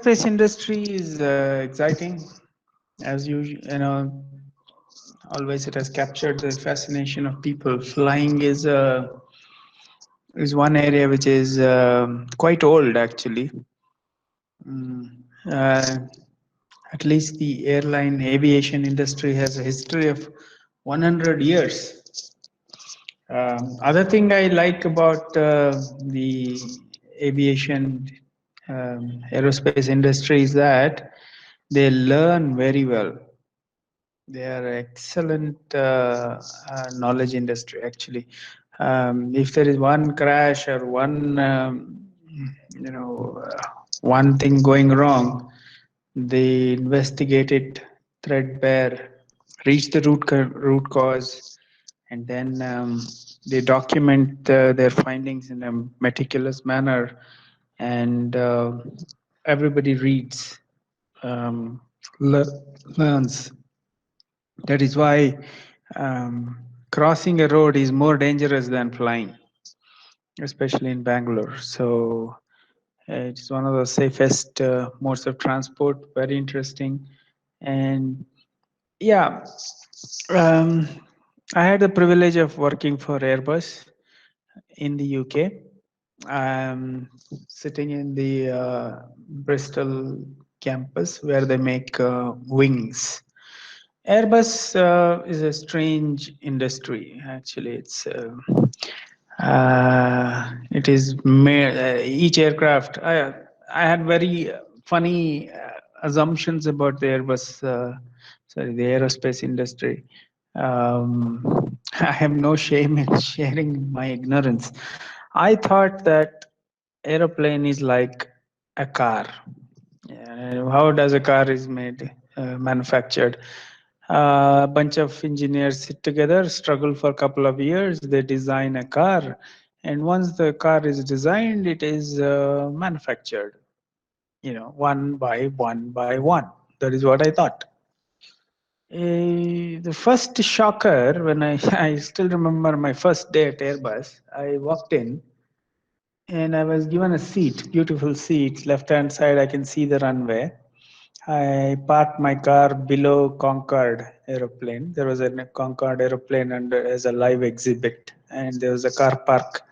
aerospace industry is exciting, as you know. Always, it has captured the fascination of people. Flying is one area which is quite old, actually. Mm, uh, at least the airline aviation industry has a history of 100 years. Other thing I like about the aviation aerospace industry is that they learn very well. They are excellent knowledge industry, actually. If there is one crash or one one thing going wrong, they investigate it threadbare, reach the root cause, and then they document their findings in a meticulous manner, and everybody reads, um, learns. That is why crossing a road is more dangerous than flying, especially in Bangalore. So it's one of the safest modes of transport. Very interesting. And yeah, um, I had the privilege of working for Airbus in the UK. Sitting in the Bristol campus where they make wings. Airbus is a strange industry. Actually, it is made, each aircraft. I had very funny assumptions about the Airbus. Sorry, the aerospace industry. I have no shame in sharing my ignorance. I thought that aeroplane is like a car. Yeah, how does a car is made, manufactured? A bunch of engineers sit together, struggle for a couple of years, they design a car, and once the car is designed, it is manufactured. One by one by one. That is what I thought. The first shocker when I still remember my first day at Airbus. I walked in and I was given a seat, beautiful seat. Left hand side, I can see the runway. I parked my car below Concorde aeroplane. There was a Concorde aeroplane under as a live exhibit, and there was a car park.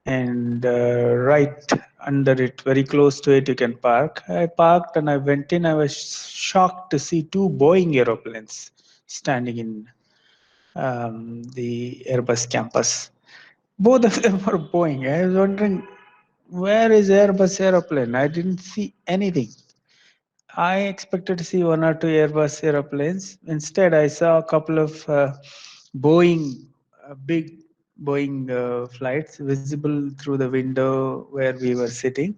And right under it, very close to it, you can park. I parked and I went in. I was shocked to see two Boeing aeroplanes standing in the Airbus campus. Both of them were Boeing. I was wondering, where is Airbus aeroplane? I didn't see anything. I expected to see one or two Airbus aeroplanes. Instead, I saw a couple of Boeing, big Boeing flights visible through the window where we were sitting.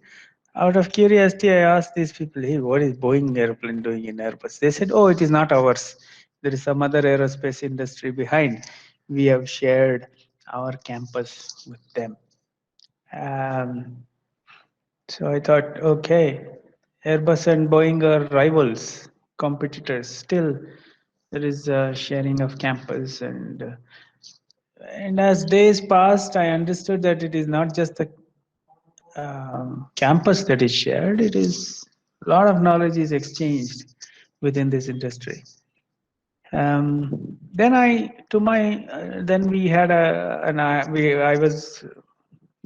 Out of curiosity, I asked these people, "Hey, what is Boeing airplane doing in Airbus?" They said, "Oh, it is not ours. There is some other aerospace industry behind. We have shared our campus with them." Um, so I thought, okay, Airbus and Boeing are rivals, competitors. Still, there is a sharing of campus, and as days passed, I understood that it is not just the campus that is shared. It is a lot of knowledge is exchanged within this industry. Then then we had I was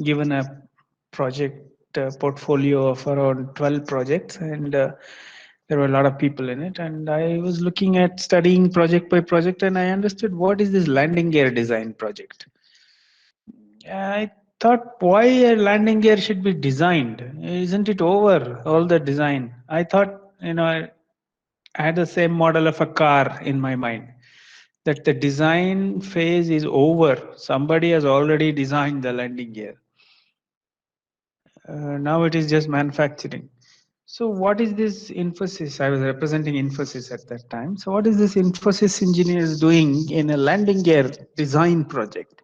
given a project portfolio of around 12 projects, and there were a lot of people in it, and I was looking at studying project by project, and I understood what is this landing gear design project. I thought, why a landing gear should be designed? Isn't it over, all the design? I thought, I had the same model of a car in my mind, that the design phase is over. Somebody has already designed the landing gear. Now it is just manufacturing. So what is this Infosys? I was representing Infosys at that time. So what is this Infosys engineers doing in a landing gear design project?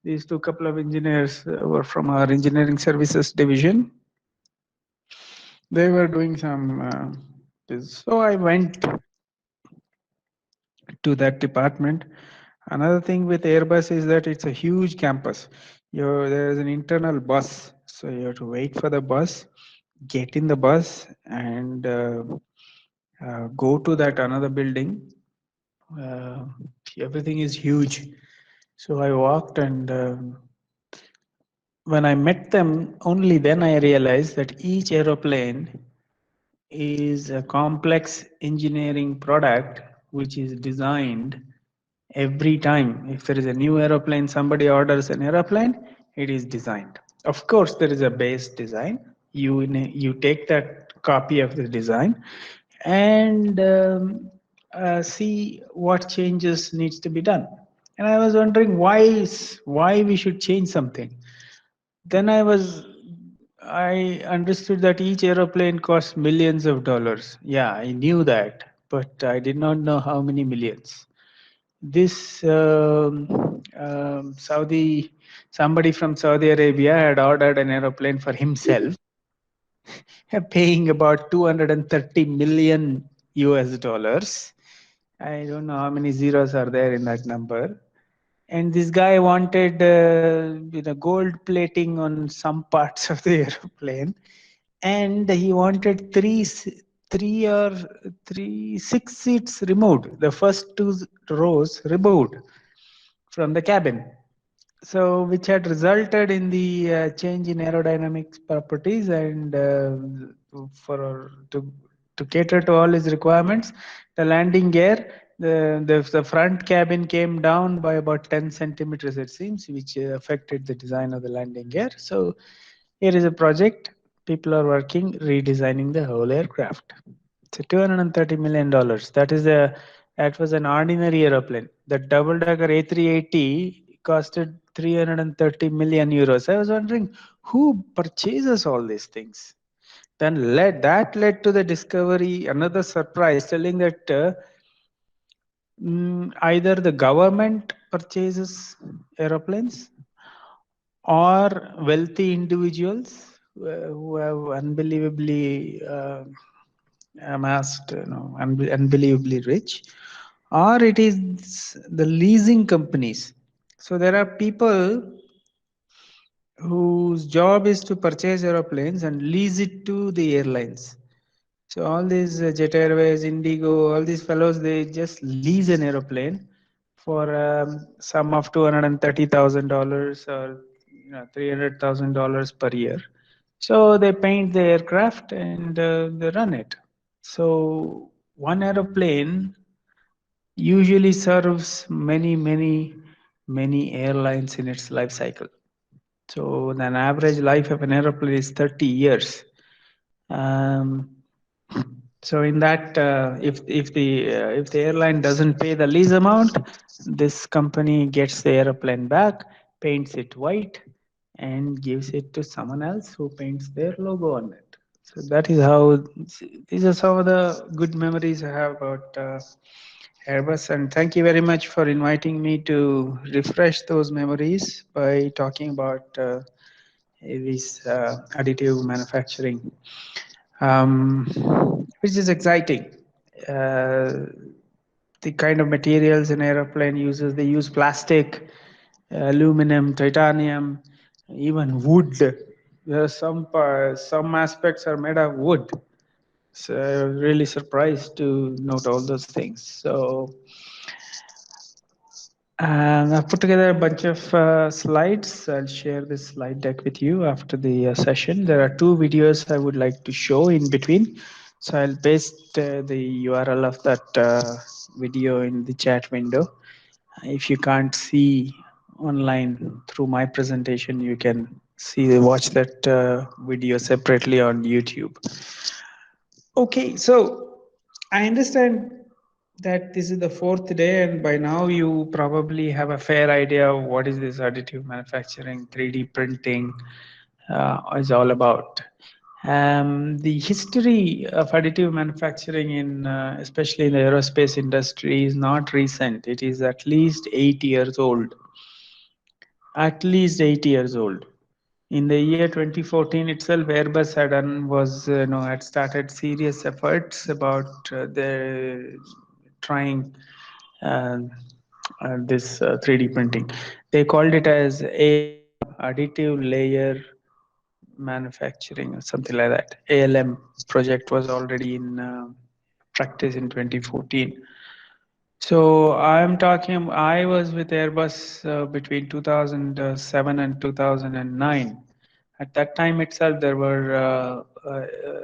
These two couple of engineers were from our engineering services division. They were doing some this. So I went to that department. Another thing with Airbus is that it's a huge campus. There is an internal bus, so you have to wait for the bus. get in the bus and go to that another building. Uh, Everything is huge. So I walked, and when I met them, only then I realized that each aeroplane is a complex engineering product which is designed every time. If there is a new aeroplane, somebody orders an aeroplane, it is designed. Of course, there is a base design. You take that copy of the design and see what changes needs to be done. And I was wondering why we should change something. Then I understood that each aeroplane costs millions of dollars. Yeah, I knew that, but I did not know how many millions. This somebody from Saudi Arabia had ordered an aeroplane for himself, paying about 230 million US dollars. I don't know how many zeros are there in that number. And this guy wanted gold plating on some parts of the aeroplane, and he wanted six seats removed. The first two rows removed from the cabin, so which had resulted in the change in aerodynamics properties, and for to cater to all his requirements, the landing gear, the front cabin came down by about 10 centimeters, it seems, which affected the design of the landing gear. So here is a project. People are working redesigning the whole aircraft. So $230 million. That was an ordinary aeroplane. The double-decker A380 costed 330 million euros. I was wondering who purchases all these things. Then led to the discovery, another surprise, telling that either the government purchases aeroplanes or wealthy individuals who have unbelievably amassed, unbelievably rich, or it is the leasing companies. So there are people whose job is to purchase aeroplanes and lease it to the airlines. So all these Jet Airways, Indigo, all these fellows, they just lease an aeroplane for sum of $230,000 or $300,000 per year. So they paint the aircraft and they run it. So one aeroplane usually serves many airlines in its life cycle. So an average life of an aeroplane is 30 years. Um, so in that, if the airline doesn't pay the lease amount, this company gets the airplane back, paints it white, and gives it to someone else who paints their logo on it. So that is how. These are some of the good memories I have about Airbus, and thank you very much for inviting me to refresh those memories by talking about this additive manufacturing, which is exciting. Uh, the kind of materials an aeroplane uses, they use plastic, aluminum, titanium, even wood. There are some aspects are made of wood. So I was really surprised to note all those things. So I've put together a bunch of slides. I'll share this slide deck with you after the session. There are two videos I would like to show in between. So I'll paste the URL of that video in the chat window. If you can't see online through my presentation, you can watch that video separately on YouTube. Okay, so I understand that this is the fourth day, and by now you probably have a fair idea of what is this additive manufacturing, 3D printing is all about. The history of additive manufacturing especially in the aerospace industry, is not recent. It is at least 8 years old. At least 8 years old. In the year 2014 itself, Airbus had started serious efforts about the trying uh, this 3D printing. They called it as ALA, additive layer manufacturing or something like that. ALM project was already in practice in 2014. So I'm talking, I was with Airbus between 2007 and 2009. At that time itself, there were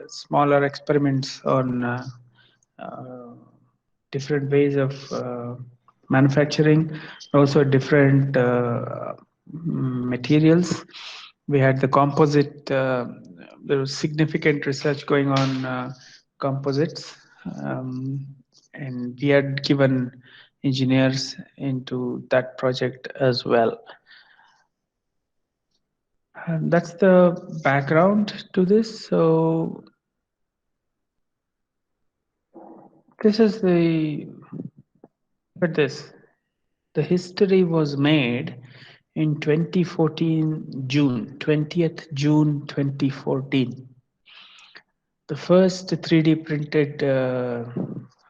smaller experiments on uh, different ways of manufacturing, also different materials. We had the composite, there was significant research going on composites. Um, and we had given engineers into that project as well. And that's the background to this. So this is the, look at this. The history was made in 2014 June, 20th June 2014. The first 3D printed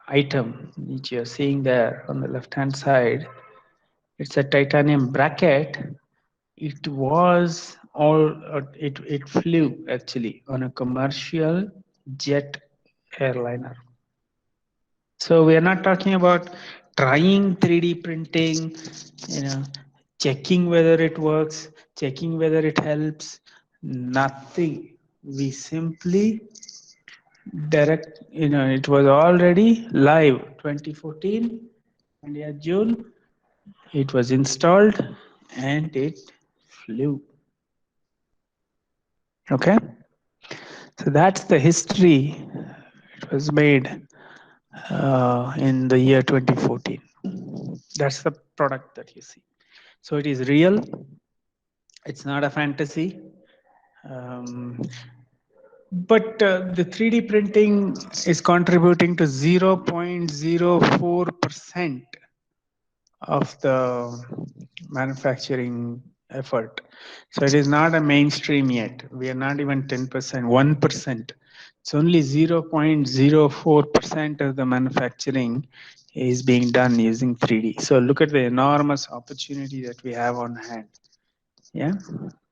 item which you're seeing there on the left hand side, it's a titanium bracket. It was all, it flew actually on a commercial jet airliner. So we are not talking about trying 3D printing, you know, checking whether it works, checking whether it helps, nothing. We simply direct, it was already live 2014, 20th June, it was installed and it flew. Okay, so that's the history. It was made in the year 2014. That's the product that you see. So it is real. It's not a fantasy. But the 3D printing is contributing to 0.04% of the manufacturing effort. So it is not a mainstream yet. We are not even 10%, 1%. It's only 0.04% of the manufacturing is being done using 3D. So look at the enormous opportunity that we have on hand. Yeah.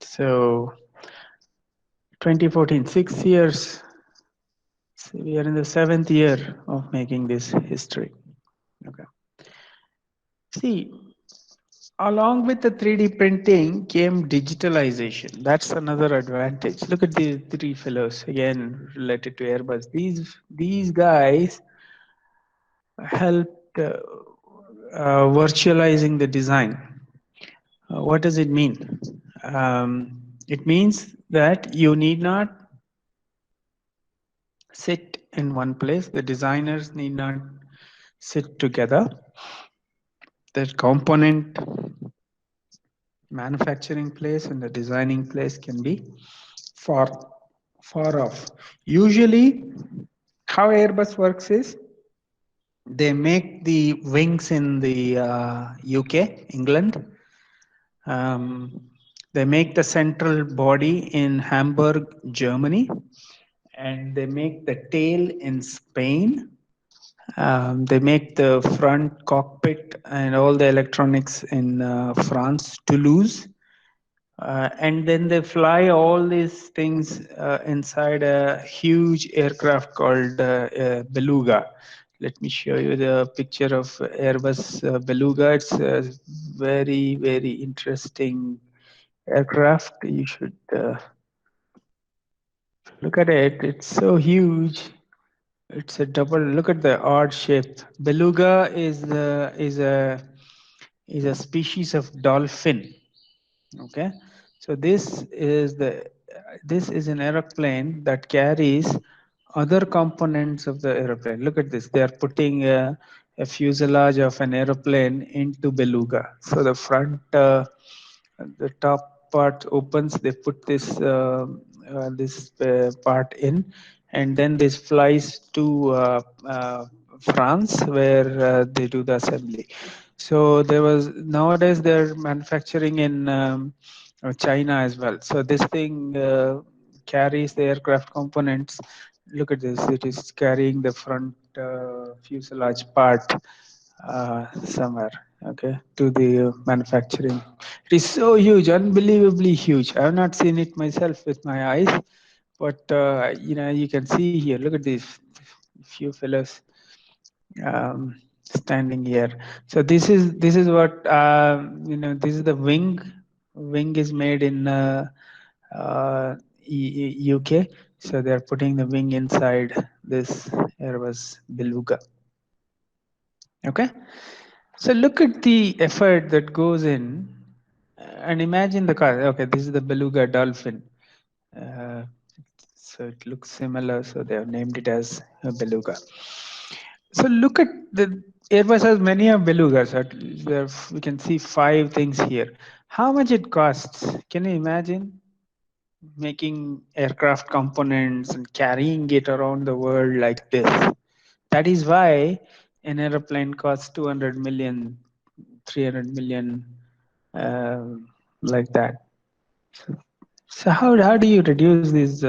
So 2014, 6 years. So we are in the 7th year of making this history. Okay. See, along with the 3D printing came digitalization. That's another advantage. Look at these three fellows again related to Airbus. These guys helped virtualizing the design. What does it mean? It means that you need not sit in one place. The designers need not sit together. The component manufacturing place and the designing place can be far off. Usually, how Airbus works is they make the wings in the UK, England. They make the central body in Hamburg, Germany, and they make the tail in Spain. They make the front cockpit and all the electronics in France, Toulouse. And then they fly all these things inside a huge aircraft called Beluga. Let me show you the picture of Airbus Beluga. It's a very, very interesting aircraft. You should look at it. It's so huge. It's a double. Look at the odd shape. Beluga is a species of dolphin. Okay, so this is an aeroplane that carries other components of the aeroplane. Look at this. They are putting a fuselage of an aeroplane into Beluga. So the front, the top part opens. They put this part in, and then this flies to France, where they do the assembly. So nowadays they're manufacturing in China as well. So this thing carries the aircraft components. Look at this. It is carrying the front fuselage part somewhere. okay, to the manufacturing. It is so huge, unbelievably huge. I have not seen it myself with my eyes, but you can see here. Look at these few fellows standing here. So this is what this is the wing. Wing is made in UK. So they are putting the wing inside this Airbus Beluga. Okay. So look at the effort that goes in, and imagine the car. Okay, this is the Beluga dolphin. Uh, so it looks similar. So they have named it as a Beluga. So look at the Airbus has many of Belugas. We can see 5 things here. How much it costs? Can you imagine making aircraft components and carrying it around the world like this? That is why an airplane costs 200 million, 300 million, uh, like that. So how do you reduce these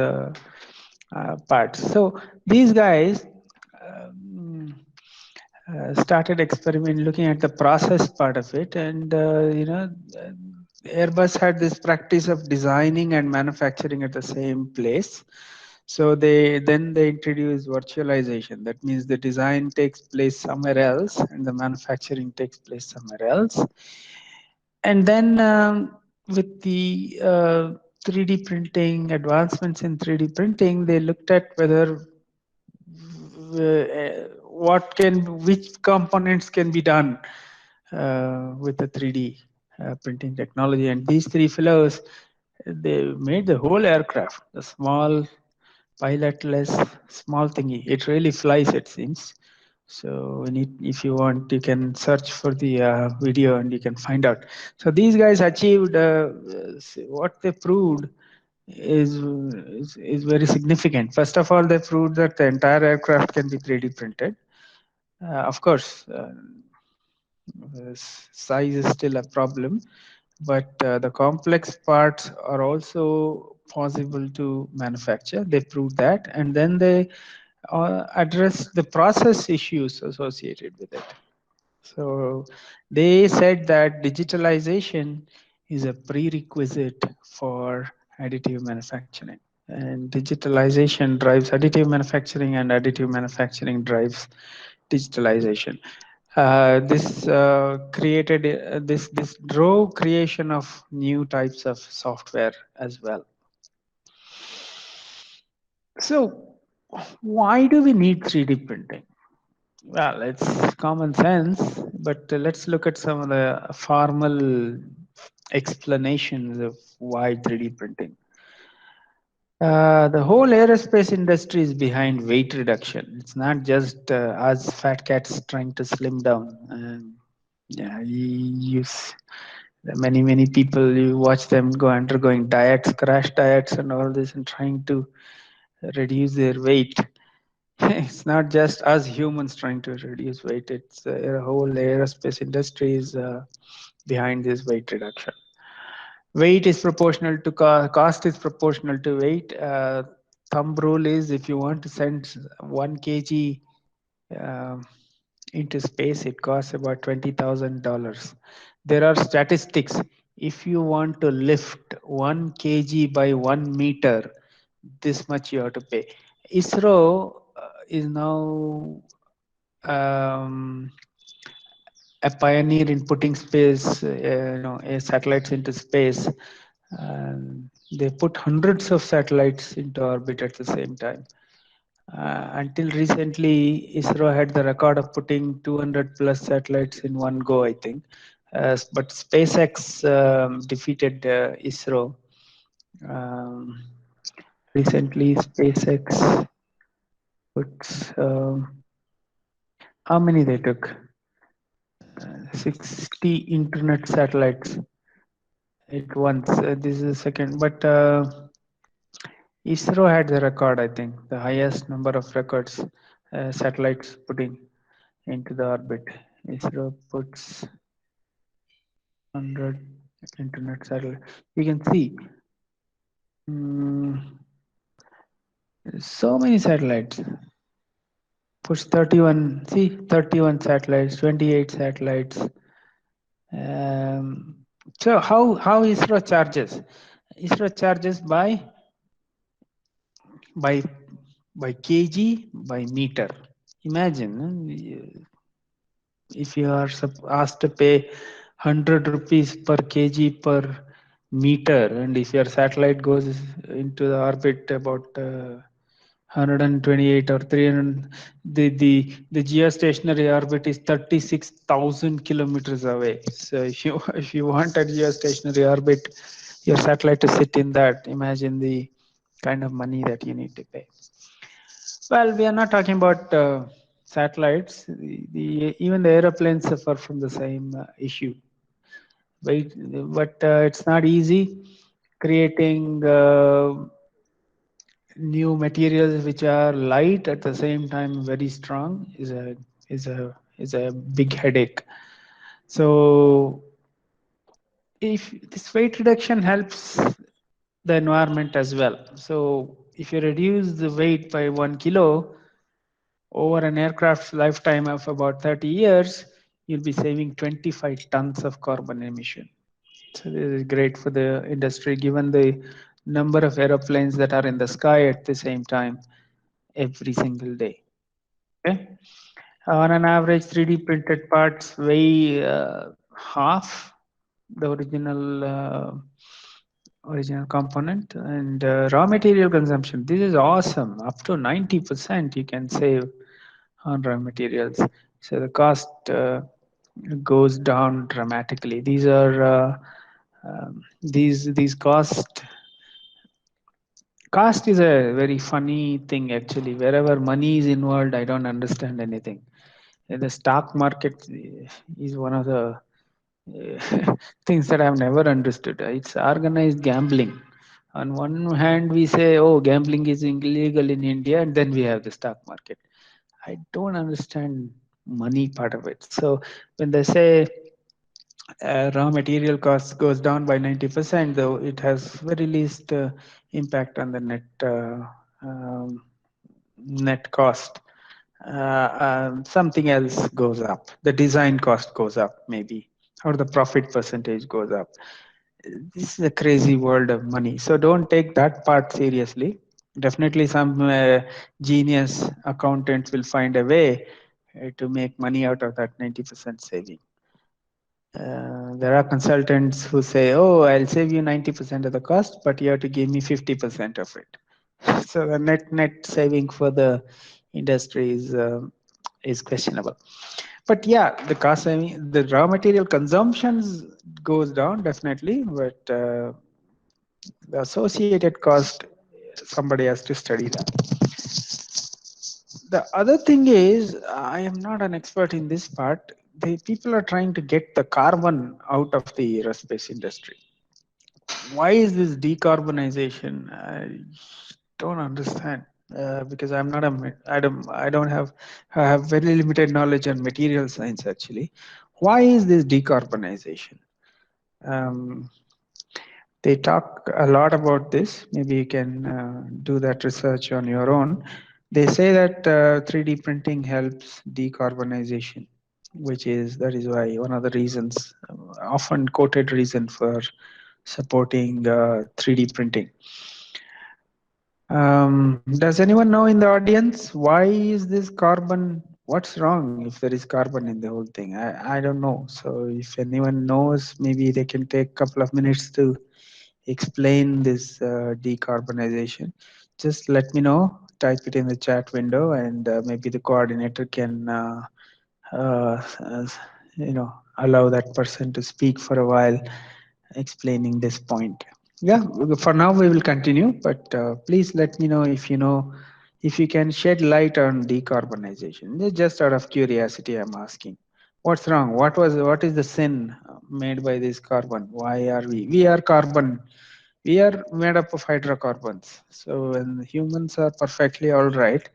parts? So these guys um, started experiment looking at the process part of it, and Airbus had this practice of designing and manufacturing at the same place. So they introduced virtualization. That means the design takes place somewhere else and the manufacturing takes place somewhere else. And then with the 3D printing, advancements in 3D printing, they looked at whether which components can be done with the 3D printing technology. And these three fellows, they made the whole aircraft, the small pilotless small thingy. It really flies, it seems. So if you want, you can search for the video and you can find out. So these guys achieved what they proved is very significant. First of all, they proved that the entire aircraft can be 3D printed. Of course, size is still a problem, but the complex parts are also possible to manufacture. They proved that, and then they address the process issues associated with it. So they said that digitalization is a prerequisite for additive manufacturing. And digitalization drives additive manufacturing, and additive manufacturing drives digitalization. This created this drove creation of new types of software as well. So why do we need 3D printing? Well, it's common sense, but let's look at some of the formal explanations of why 3D printing. The whole aerospace industry is behind weight reduction. It's not just us fat cats trying to slim down. Yeah, many people, you watch them undergoing diets, crash diets, and all this, and trying to reduce their weight. It's not just us humans trying to reduce weight. It's a whole aerospace industry is behind this weight reduction. Weight is proportional to cost is proportional to weight. Thumb rule is if you want to send 1 kg into space, it costs about $20,000. There are statistics. If you want to lift 1 kg by 1 meter, this much you have to pay. ISRO is now a pioneer in putting satellites into space. They put hundreds of satellites into orbit at the same time. Until recently, ISRO had the record of putting 200 plus satellites in one go, I think. But SpaceX defeated ISRO. Um, Recently, SpaceX puts how many they took? 60 internet satellites at once. This is the second, but ISRO had the record, I think, the highest number of records satellites putting into the orbit. ISRO puts 100 internet satellites. You can see so many satellites. Puts 31, see 31 satellites, 28 satellites. Um, so how ISRO charges? ISRO charges by by kg by meter. Imagine if you are asked to pay 100 rupees per kg per meter, and if your satellite goes into the orbit about 128 or 300, the geostationary orbit is 36,000 kilometers away. So if you want a geostationary orbit, your satellite to sit in that, imagine the kind of money that you need to pay. Well, we are not talking about satellites. Even the aeroplanes suffer from the same issue. But it's not easy creating new materials which are light at the same time very strong is a big headache. So if this weight reduction helps the environment as well. So if you reduce the weight by 1 kilo over an aircraft's lifetime of about 30 years, you'll be saving 25 tons of carbon emission. So this is great for the industry given the number of aeroplanes that are in the sky at the same time every single day. Okay. On an average, 3D printed parts weigh half the original component. And raw material consumption. This is awesome. Up to 90% you can save on raw materials. So the cost goes down dramatically. These are these cost is a very funny thing actually. Wherever money is involved, I don't understand anything. And the stock market is one of the things that I've never understood. It's organized gambling. On one hand, we say, oh, gambling is illegal in India, and then we have the stock market. I don't understand money part of it. So when they say raw material cost goes down by 90%, though it has very least impact on the net cost. Something else goes up. The design cost goes up, maybe, or the profit percentage goes up. This is a crazy world of money. So don't take that part seriously. Definitely, some genius accountant will find a way to make money out of that 90% saving. There are consultants who say, "Oh, I'll save you 90% of the cost, but you have to give me 50% of it." So the net saving for the industry is questionable. But yeah, the cost saving, the raw material consumptions goes down definitely, but the associated cost, somebody has to study that. The other thing is, I am not an expert in this part. The people are trying to get the carbon out of the aerospace industry. Why is this decarbonization? I don't understand because I'm not a I have very limited knowledge on material science actually. Why is this decarbonization? Um, they talk a lot about this. Maybe you can do that research on your own. They say that 3D printing helps decarbonization, that is why one of the reasons, often quoted reason for supporting 3D printing. Does anyone know in the audience why is this carbon? What's wrong if there is carbon in the whole thing? I don't know. So if anyone knows, maybe they can take a couple of minutes to explain this decarbonization. Just let me know. Type it in the chat window, and maybe the coordinator can, uh, uh, allow that person to speak for a while, explaining this point. Yeah, for now we will continue, but please let me know if you can shed light on decarbonization. Just out of curiosity, I'm asking, what's wrong? What is the sin made by this carbon? Why are we are carbon? We are made up of hydrocarbons. So when humans are perfectly all right,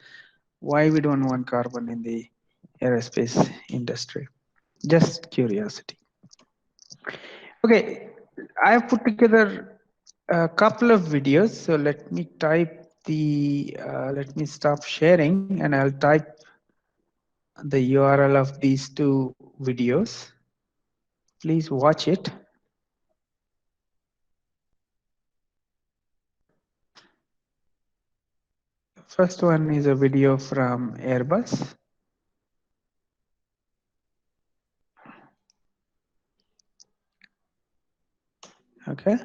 why we don't want carbon in the aerospace industry? Just curiosity. Okay, I have put together a couple of videos. So let me let me stop sharing and I'll type the URL of these two videos. Please watch it. First one is a video from Airbus. Okay.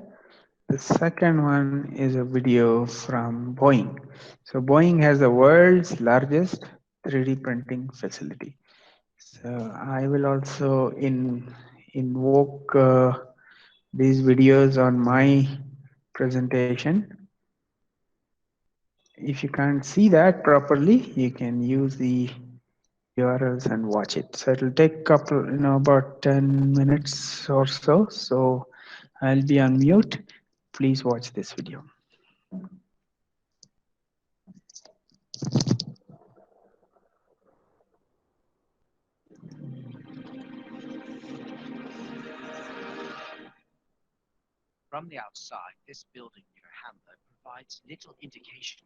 The second one is a video from Boeing. So Boeing has the world's largest 3D printing facility. So I will also invoke these videos on my presentation. If you can't see that properly, you can use the URLs and watch it. So it'll take couple, about 10 minutes or so. So I'll be on mute. Please watch this video. From the outside, this building near Hamburg provides little indication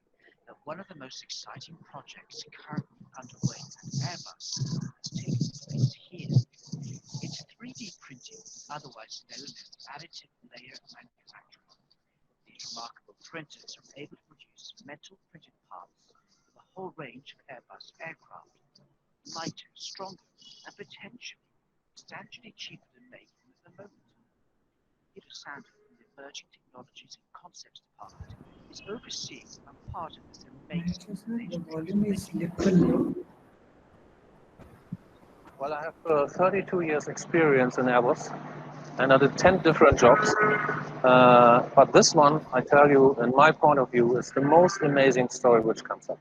that one of the most exciting projects currently underway at Airbus has taken place here. It's 3D printing, otherwise known as additive layer manufacturing. These remarkable printers are able to produce metal printed parts for the whole range of Airbus aircraft, lighter, stronger, and potentially substantially cheaper than making at the moment. Peter Sandler from the Emerging Technologies and Concepts Department is overseeing a part of this amazing The volume is little low. Well, I have 32 years experience in Airbus, and I did 10 different jobs. But this one, I tell you, in my point of view, is the most amazing story which comes up.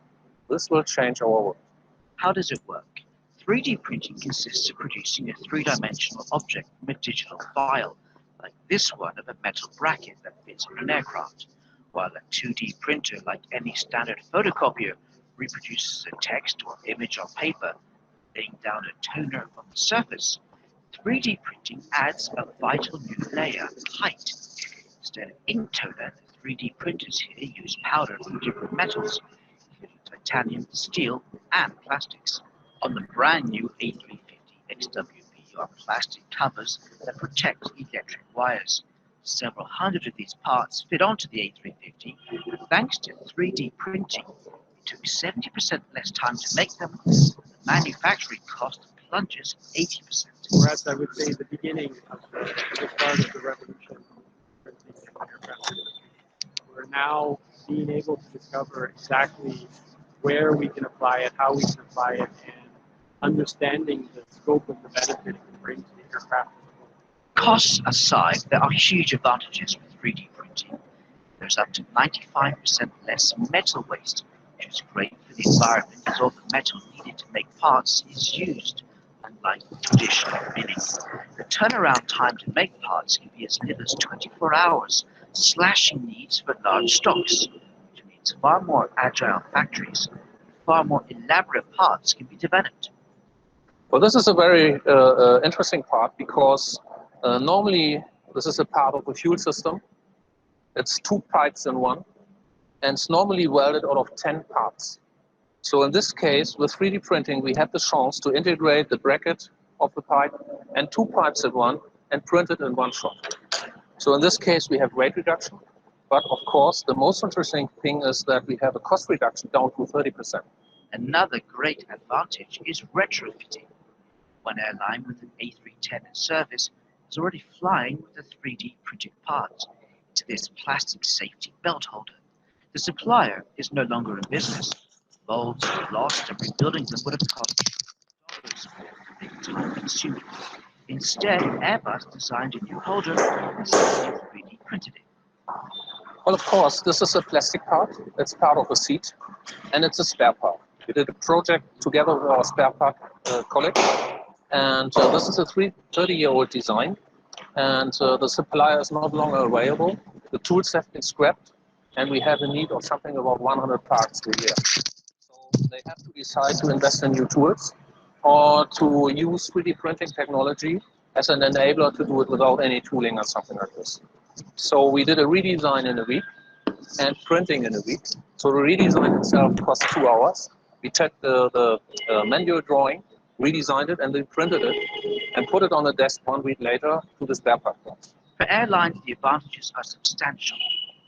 This will change our world. How does it work? 3D printing consists of producing a three-dimensional object from a digital file, like this one of a metal bracket that fits on an aircraft, while a 2D printer, like any standard photocopier, reproduces a text or image on paper, laying down a toner on the surface. 3D printing adds a vital new layer, height. Instead of ink toner, the 3D printers here use powder from different metals, including titanium, steel, and plastics. On the brand new A350 XWB are plastic covers that protect electric wires. Several hundred of these parts fit onto the A350, and thanks to 3D printing, it took 70% less time to make them, and the manufacturing cost plunges 80%. Whereas I would say the beginning of the start of the revolution in printing and aircraft industry. We're now being able to discover exactly where we can apply it, how we can apply it, and understanding the scope of the benefit it can bring to the aircraft. Costs aside, there are huge advantages with 3D printing. There's up to 95% less metal waste, which is great for the environment as all the metal needed to make parts is used, unlike traditional milling. The turnaround time to make parts can be as little as 24 hours, slashing needs for large stocks, which means far more agile factories and far more elaborate parts can be developed. Well, this is a very interesting part because normally this is a part of a fuel system. It's 2 pipes in one, and it's normally welded out of 10 parts. So in this case, with 3D printing, we have the chance to integrate the bracket of the pipe and 2 pipes in one and print it in one shot. So in this case, we have weight reduction. But of course, the most interesting thing is that we have a cost reduction down to 30%. Another great advantage is retrofitting. One airline with an A310 in service is already flying with a 3D printed part into this plastic safety belt holder. The supplier is no longer in business. Molds are lost and rebuilding them would have cost dollars, being time consuming. Instead, Airbus designed a new holder and simply 3D printed it. Well, of course, this is a plastic part. It's part of a seat, and it's a spare part. We did a project together with our spare part colleague, and this is a 30-year-old design, and the supplier is no longer available. The tools have been scrapped, and we have a need of something about 100 parts a year. So they have to decide to invest in new tools or to use 3D printing technology as an enabler to do it without any tooling or something like this. So we did a redesign in a week and printing in a week. So the redesign itself cost 2 hours. We checked the manual drawing, redesigned it, and then printed it. and put it on the desk 1 week later to the spare part box. For airlines, the advantages are substantial.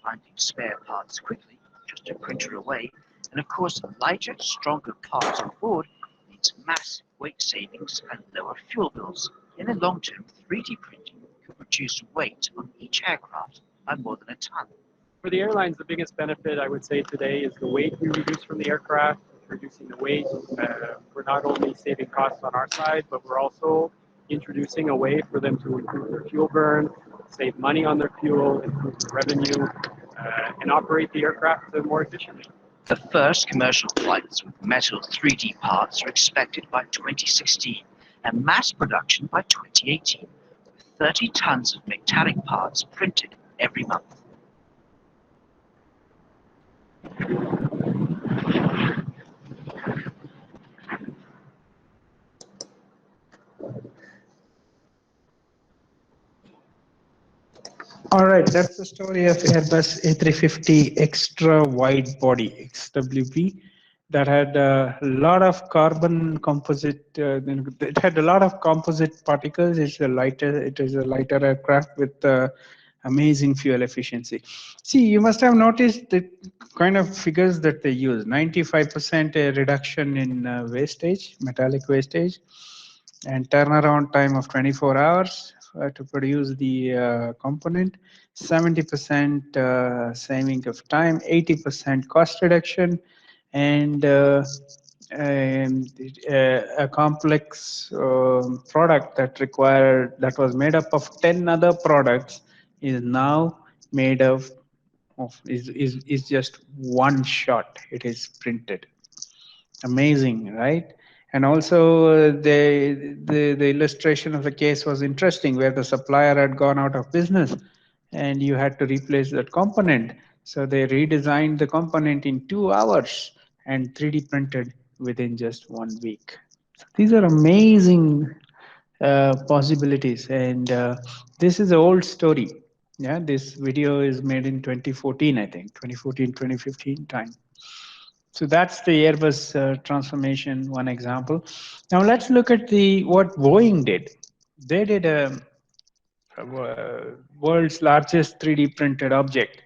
Finding spare parts quickly, just a printer away, and of course, lighter, stronger parts on board means massive weight savings and lower fuel bills. In the long term, 3D printing could reduce weight on each aircraft by more than a ton. For the airlines, the biggest benefit I would say today is the weight we reduce from the aircraft. Reducing the weight, we're not only saving costs on our side, but we're also introducing a way for them to improve their fuel burn, save money on their fuel, improve their revenue, and operate the aircraft more efficiently. The first commercial flights with metal 3D parts are expected by 2016 and mass production by 2018, with 30 tons of metallic parts printed every month. All right, that's the story of Airbus A350 extra wide body XWB that had a lot of carbon composite. It had a lot of composite particles. It is a lighter aircraft with amazing fuel efficiency. See, you must have noticed the kind of figures that they use: 95% reduction in wastage, metallic wastage, and turnaround time of 24 hours. To produce the component, 70% saving of time, 80% cost reduction, and a complex product that was made up of 10 other products is now made of is just one shot. It is printed. Amazing, right? And also the illustration of the case was interesting, where the supplier had gone out of business and you had to replace that component. So they redesigned the component in 2 hours and 3D printed within just 1 week. So these are amazing possibilities, and this is an old story. Yeah, this video is made in 2014, I think, 2014, 2015 time. So that's the Airbus transformation, one example. Now let's look at what Boeing did. They did a world's largest 3D printed object.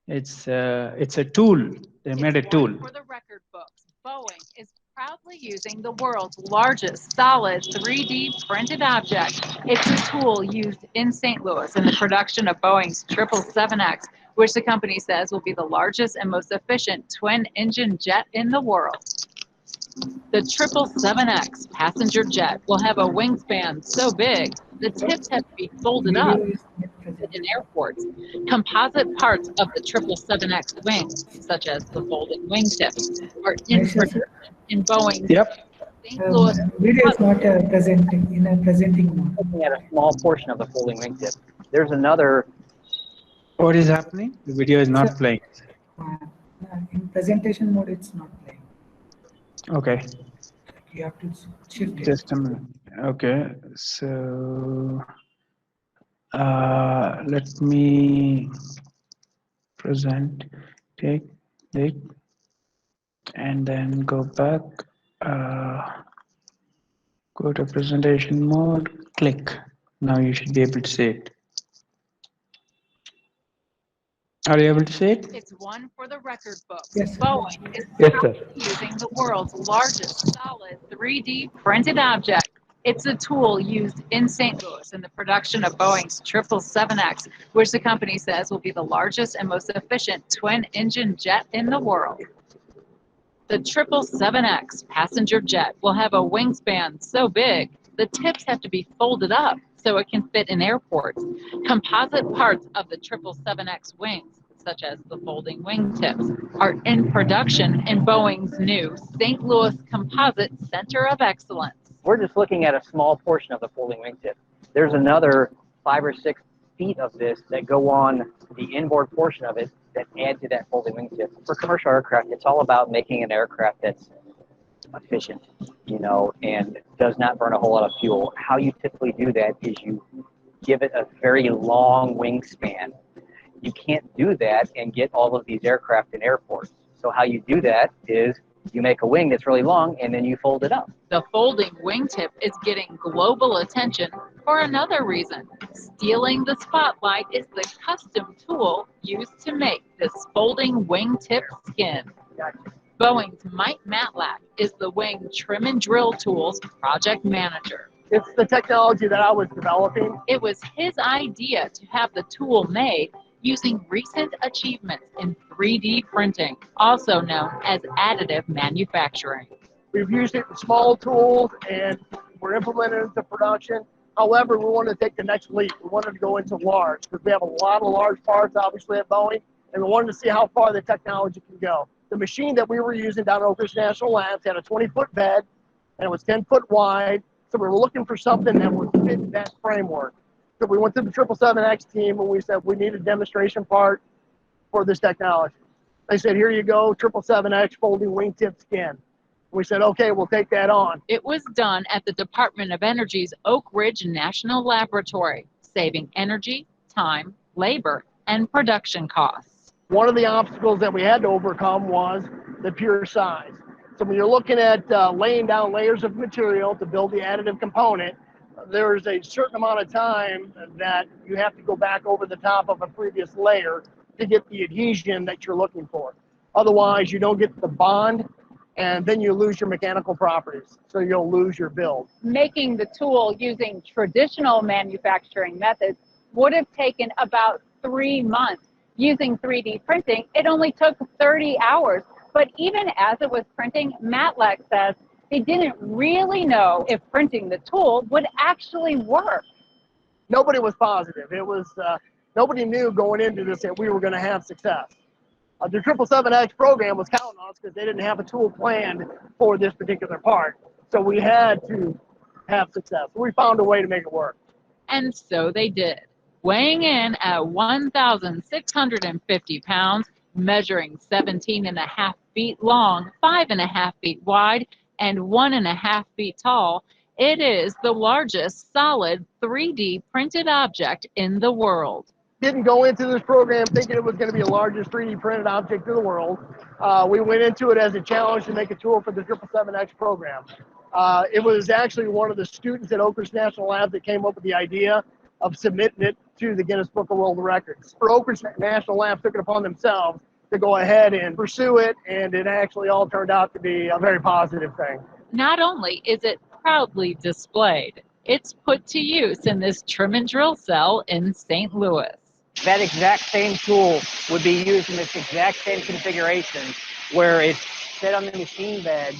It's a tool. They made a tool. For the record books, Boeing is proudly using the world's largest solid 3D printed object. It's a tool used in St. Louis in the production of Boeing's 777X, which the company says will be the largest and most efficient twin-engine jet in the world. The 777X passenger jet will have a wingspan so big the tips have to be folded up in airports. Composite parts of the 777X wings, such as the folding wingtips, are in production in Boeing's St. Louis. Video is not presenting in a presenting mode. Looking at a small portion of the folding wingtip. There's another. What is happening? The video is not playing. In presentation mode, it's not playing. Okay. You have to shift it. Just a minute. Okay. So let me present. Take it, and then go back. Go to presentation mode. Click. Now you should be able to see it. Are you able to see it? It's one for the record books. Yes. Boeing is Yes, using the world's largest solid 3D printed object. It's a tool used in St. Louis in the production of Boeing's 777X, which the company says will be the largest and most efficient twin-engine jet in the world. The 777X passenger jet will have a wingspan so big the tips have to be folded up so it can fit in airports. Composite parts of the 777X wings, such as the folding wingtips, are in production in Boeing's new St. Louis Composite Center of Excellence. We're just looking at a small portion of the folding wingtip. There's another 5 or 6 feet of this that go on the inboard portion of it that add to that folding wingtip. For commercial aircraft, it's all about making an aircraft that's efficient, you know, and does not burn a whole lot of fuel. How you typically do that is you give it a very long wingspan. You can't do that and get all of these aircraft in airports. So how you do that is You make a wing that's really long, and then you fold it up. The folding wingtip is getting global attention for another reason. Stealing the spotlight is the custom tool used to make this folding wingtip skin. Boeing's Mike Matlack is the wing trim and drill tool's project manager. It's the technology that I was developing. It was his idea to have the tool made using recent achievements in 3D printing, also known as additive manufacturing. We've used it in small tools and we're implementing it into production. However, we wanted to take the next leap. We wanted to go into large because we have a lot of large parts, obviously, at Boeing, and we wanted to see how far the technology can go. The machine that we were using down at Oak Ridge National Labs had a 20-foot bed and it was 10 foot wide. So we were looking for something that would fit that framework. So we went to the 777X team and we said, we need a demonstration part for this technology. They said, here you go, 777X folding wingtip skin. We said, okay, we'll take that on. It was done at the Department of Energy's Oak Ridge National Laboratory, saving energy, time, labor, and production costs. One of the obstacles that we had to overcome was the pure size. So when you're looking at laying down layers of material to build the additive component, there's a certain amount of time that you have to go back over the top of a previous layer to get the adhesion that you're looking for. Otherwise, you don't get the bond, and then you lose your mechanical properties, so you'll lose your build. Making the tool using traditional manufacturing methods would have taken about 3 months. Using 3D printing, it only took 30 hours. But even as it was printing, Matlack says they didn't really know if printing the tool would actually work. Nobody was positive. It was nobody knew going into this that we were going to have success. The 777X program was counting on us because they didn't have a tool planned for this particular part. So we had to have success. We found a way to make it work. And so they did. Weighing in at 1,650 pounds, measuring 17.5 feet long, 5.5 feet wide, and 1.5 feet tall, it is the largest solid 3D printed object in the world. Didn't go into this program thinking it was going to be the largest 3D printed object in the world. We went into it as a challenge to make a tool for the 777X program. It was actually one of the students at Oak Ridge National Labs that came up with the idea of submitting it to the Guinness Book of World Records. Oak Ridge National Labs took it upon themselves to go ahead and pursue it, and it actually all turned out to be a very positive thing. Not only is it proudly displayed, it's put to use in this trim and drill cell in St. Louis. That exact same tool would be used in this exact same configuration where it's set on the machine bed,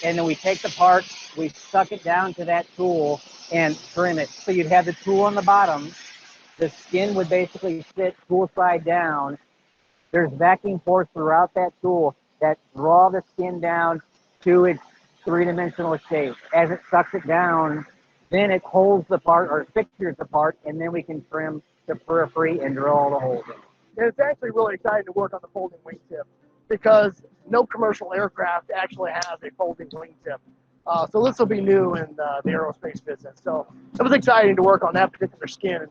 and then we take the part, we suck it down to that tool and trim it. So you'd have the tool on the bottom, the skin would basically sit tool side down. There's vacuum force throughout that tool that draw the skin down to its three-dimensional shape. As it sucks it down, then it holds the part or fixtures the part, and then we can trim the periphery and drill all the holes in. And it's actually really exciting to work on the folding wingtip because no commercial aircraft actually has a folding wingtip. So this will be new in the aerospace business. So it was exciting to work on that particular skin and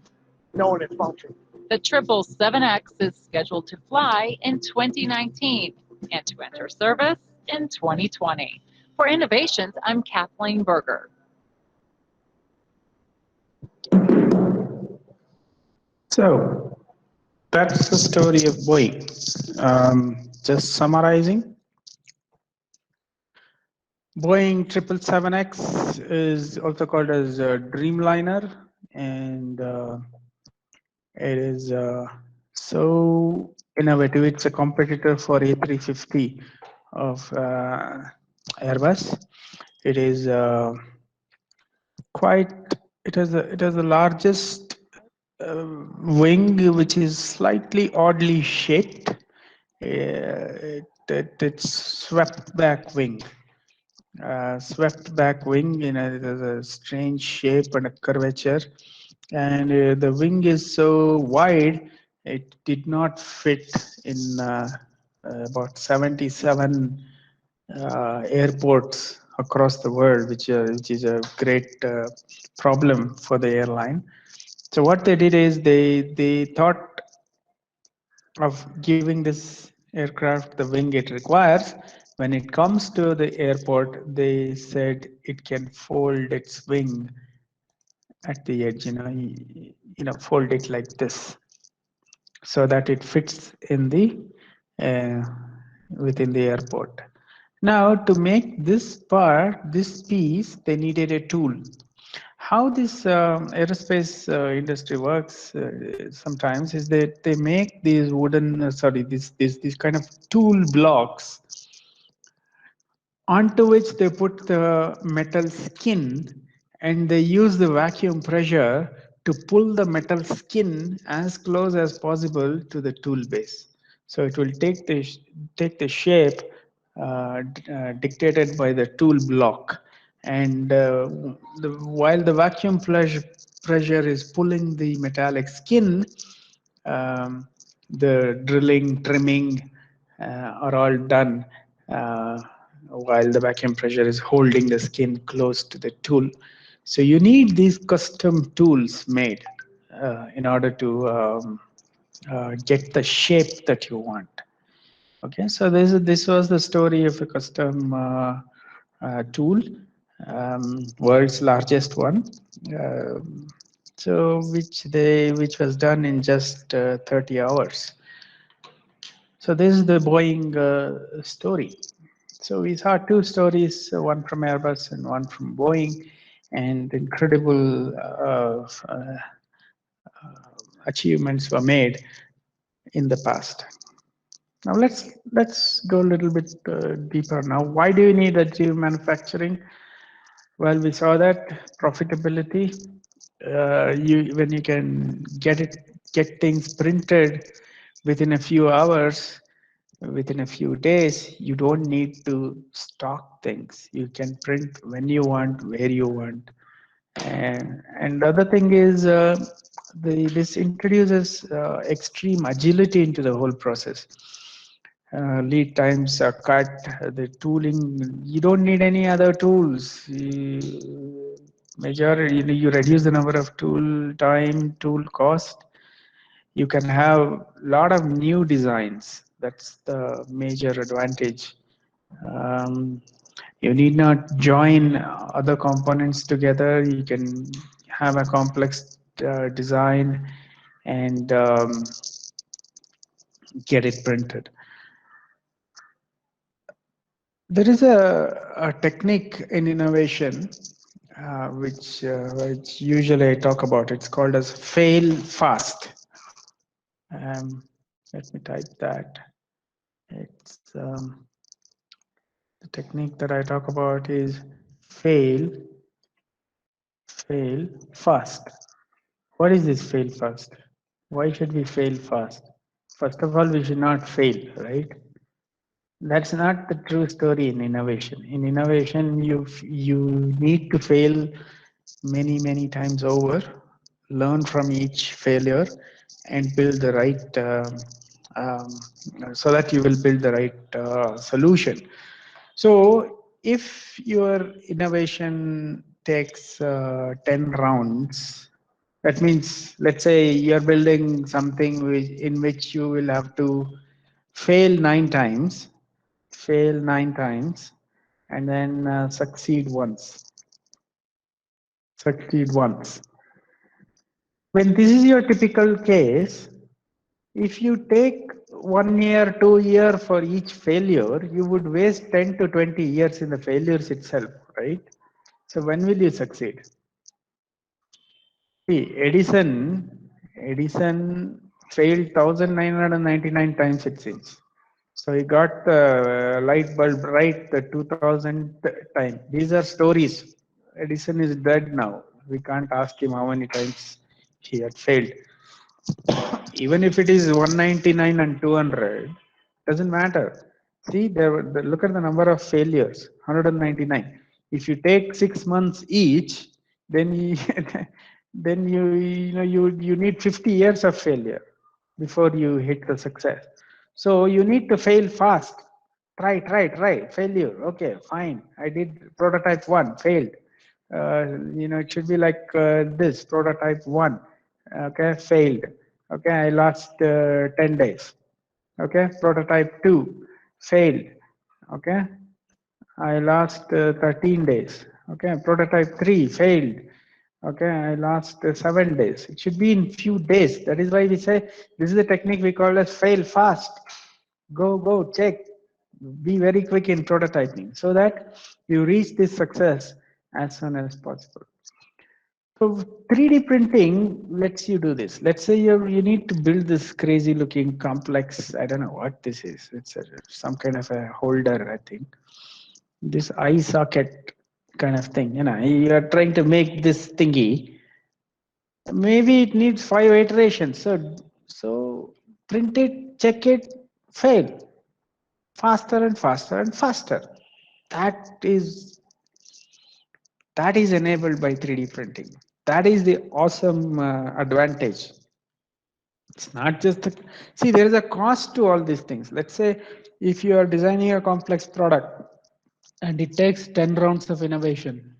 knowing its function. The 777X is scheduled to fly in 2019 and to enter service in 2020. For Innovations, I'm Kathleen Berger. So that's the story of Boeing. Just summarizing, Boeing 777X is also called as a Dreamliner, and it is so innovative. It's a competitor for A350 of Airbus. It is it has the largest wing, which is slightly oddly shaped. It's swept back wing. Swept back wing, it has a strange shape and a curvature, and the wing is so wide it did not fit in about 77 airports across the world, which is a great problem for the airline. So what they did is they thought of giving this aircraft the wing it requires, When it comes to the airport, they said it can fold its wing at the edge, fold it like this so that it fits in the within the airport. Now, to make this part, this piece, they needed a tool. How this aerospace industry works sometimes is that they make these wooden, these kind of tool blocks onto which they put the metal skin, and they use the vacuum pressure to pull the metal skin as close as possible to the tool base. So it will take the shape dictated by the tool block, and while the vacuum pressure is pulling the metallic skin, the drilling, trimming are all done while the vacuum pressure is holding the skin close to the tool. So you need these custom tools made in order to get the shape that you want. Okay, so this was the story of a custom tool, world's largest one. So which was done in just 30 hours. So this is the Boeing story. So we saw two stories, one from Airbus and one from Boeing, and incredible achievements were made in the past. Now let's go a little bit deeper now. Why do you need additive manufacturing? Well, we saw that profitability. When you can get things printed within a few hours, within a few days, you don't need to stock things. You can print when you want, where you want. And the other thing is this introduces extreme agility into the whole process. Lead times are cut, the tooling, you don't need any other tools. Majority, you reduce the number of tool time, tool cost. You can have a lot of new designs. That's the major advantage. You need not join other components together. You can have a complex design and get it printed. There is a technique in innovation which usually I talk about. It's called as fail fast. Let me type that. It's the technique that I talk about is fail fast. What is this fail fast? Why should we fail fast? First of all, we should not fail, right? That's not the true story in innovation. In innovation, you need to fail many times over, learn from each failure, and build the right so that you will build the right solution. So if your innovation takes 10 rounds, that means, let's say you're building something in which you will have to fail 9 times, and then succeed once. When this is your typical case, if you take 1 year, 2 years for each failure, you would waste 10 to 20 years in the failures itself, right? So when will you succeed? See, Edison failed 1999 times, it seems. So he got the light bulb right the 2000th time. These are stories. Edison is dead now. We can't ask him how many times he had failed. Even if it is 199 and 200, doesn't matter. See, look at the number of failures, 199. If you take 6 months each, then then you need 50 years of failure before you hit the success. So you need to fail fast. Try. Failure. Okay, fine. I did prototype 1, failed. It should be like this, prototype 1. Okay, failed. Okay, I lost 10 days. Okay, prototype 2, failed. Okay, I lost 13 days. Okay, prototype 3 failed. Okay, I lost 7 days. It should be in few days. That is why we say this is the technique we call as fail fast. Go, check. Be very quick in prototyping so that you reach this success as soon as possible. So 3D printing lets you do this. Let's say you need to build this crazy looking complex, I don't know what this is. It's some kind of a holder, I think. This eye socket kind of thing. You are trying to make this thingy. Maybe it needs 5 iterations. So print it, check it, fail. Faster and faster and faster. That is enabled by 3D printing. That is the awesome advantage. It's not just see, there is a cost to all these things. Let's say if you are designing a complex product and it takes 10 rounds of innovation,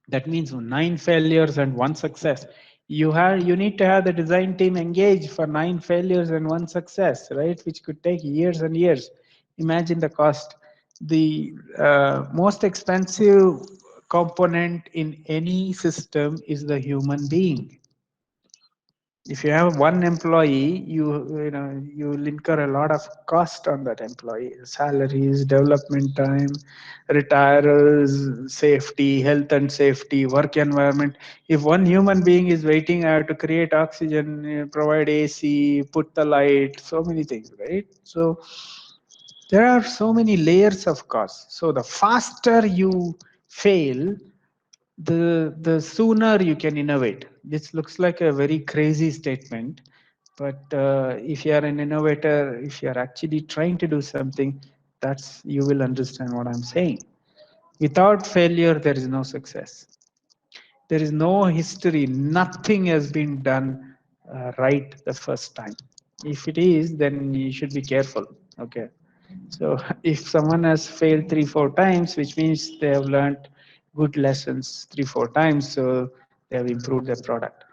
that means 9 failures and 1 success. You need to have the design team engaged for 9 failures and 1 success, right? Which could take years and years. Imagine the cost. The most expensive component in any system is the human being. If you have 1 employee, you will incur a lot of cost on that employee: salaries, development time, retirers, safety, health and safety, work environment. If 1 human being is waiting, I have to create oxygen, provide AC, put the light, so many things, right? So there are so many layers of cost. So the faster you fail, the sooner you can innovate. This looks like a very crazy statement, but if you are an innovator, if you are actually trying to do something, you will understand what I'm saying. Without failure, there is no success. There is no history. Nothing has been done right the first time. If it is, then you should be careful. Okay. So if someone has failed 3-4 times, which means they have learned good lessons 3-4 times, so they have improved their product.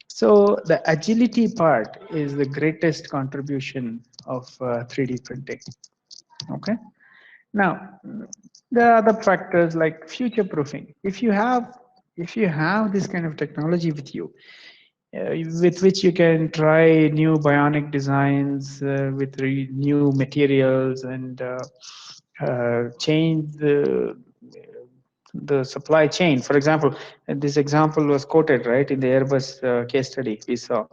So the agility part is the greatest contribution of 3D printing. Okay. Now, there are other factors like future proofing. If you have this kind of technology with you, with which you can try new bionic designs with new materials and change the supply chain. For example, this example was quoted right in the Airbus case study we saw.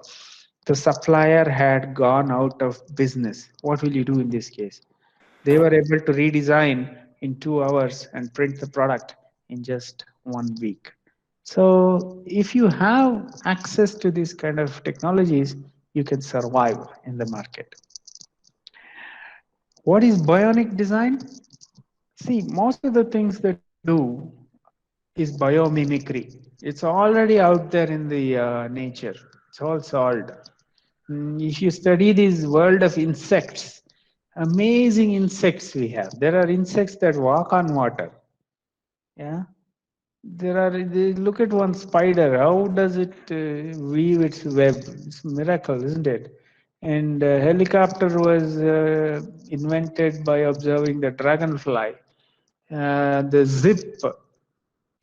The supplier had gone out of business. What will you do in this case? They were able to redesign in 2 hours and print the product in just 1 week. So if you have access to these kind of technologies, you can survive in the market. What is bionic design? See, most of the things that we do is biomimicry. It's already out there in the nature. It's all solved. If you study this world of insects, amazing insects we have. There are insects that walk on water. Yeah. Look at one spider. How does it weave its web? It's a miracle, isn't it? And helicopter was invented by observing the dragonfly. The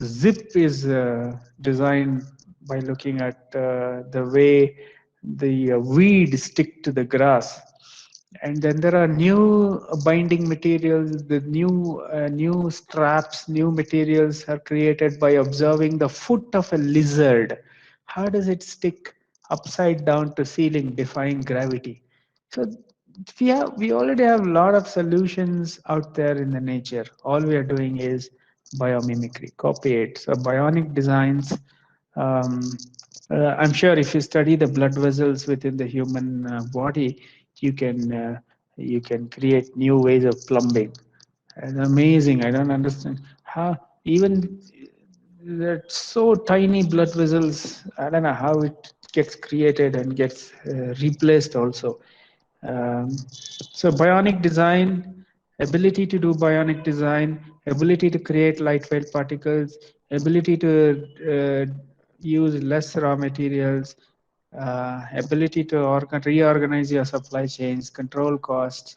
zip is designed by looking at the way the weed stick to the grass. And then there are new binding materials. The new straps, new materials are created by observing the foot of a lizard. How does it stick upside down to ceiling, defying gravity? So we already have a lot of solutions out there in the nature. All we are doing is biomimicry, copy it. So bionic designs. Um, I'm sure if you study the blood vessels within the human body, you can create new ways of plumbing. It's amazing. I don't understand how even that so tiny blood vessels. I don't know how it gets created and gets replaced also. So bionic design, ability to do bionic design, ability to create lightweight particles, ability to use less raw materials, ability to reorganize your supply chains, control costs.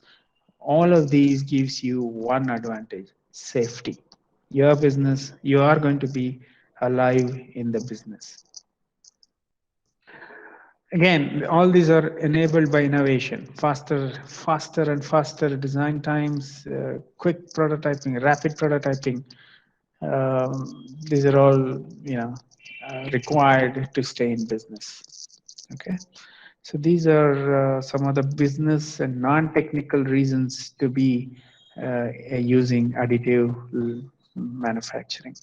all of these gives you one advantage: safety. Your business, you are going to be alive in the business. Again, all these are enabled by innovation: faster and faster design times, quick prototyping, rapid prototyping. These are all, required to stay in business. Okay, so these are some of the business and non-technical reasons to be using additive manufacturing.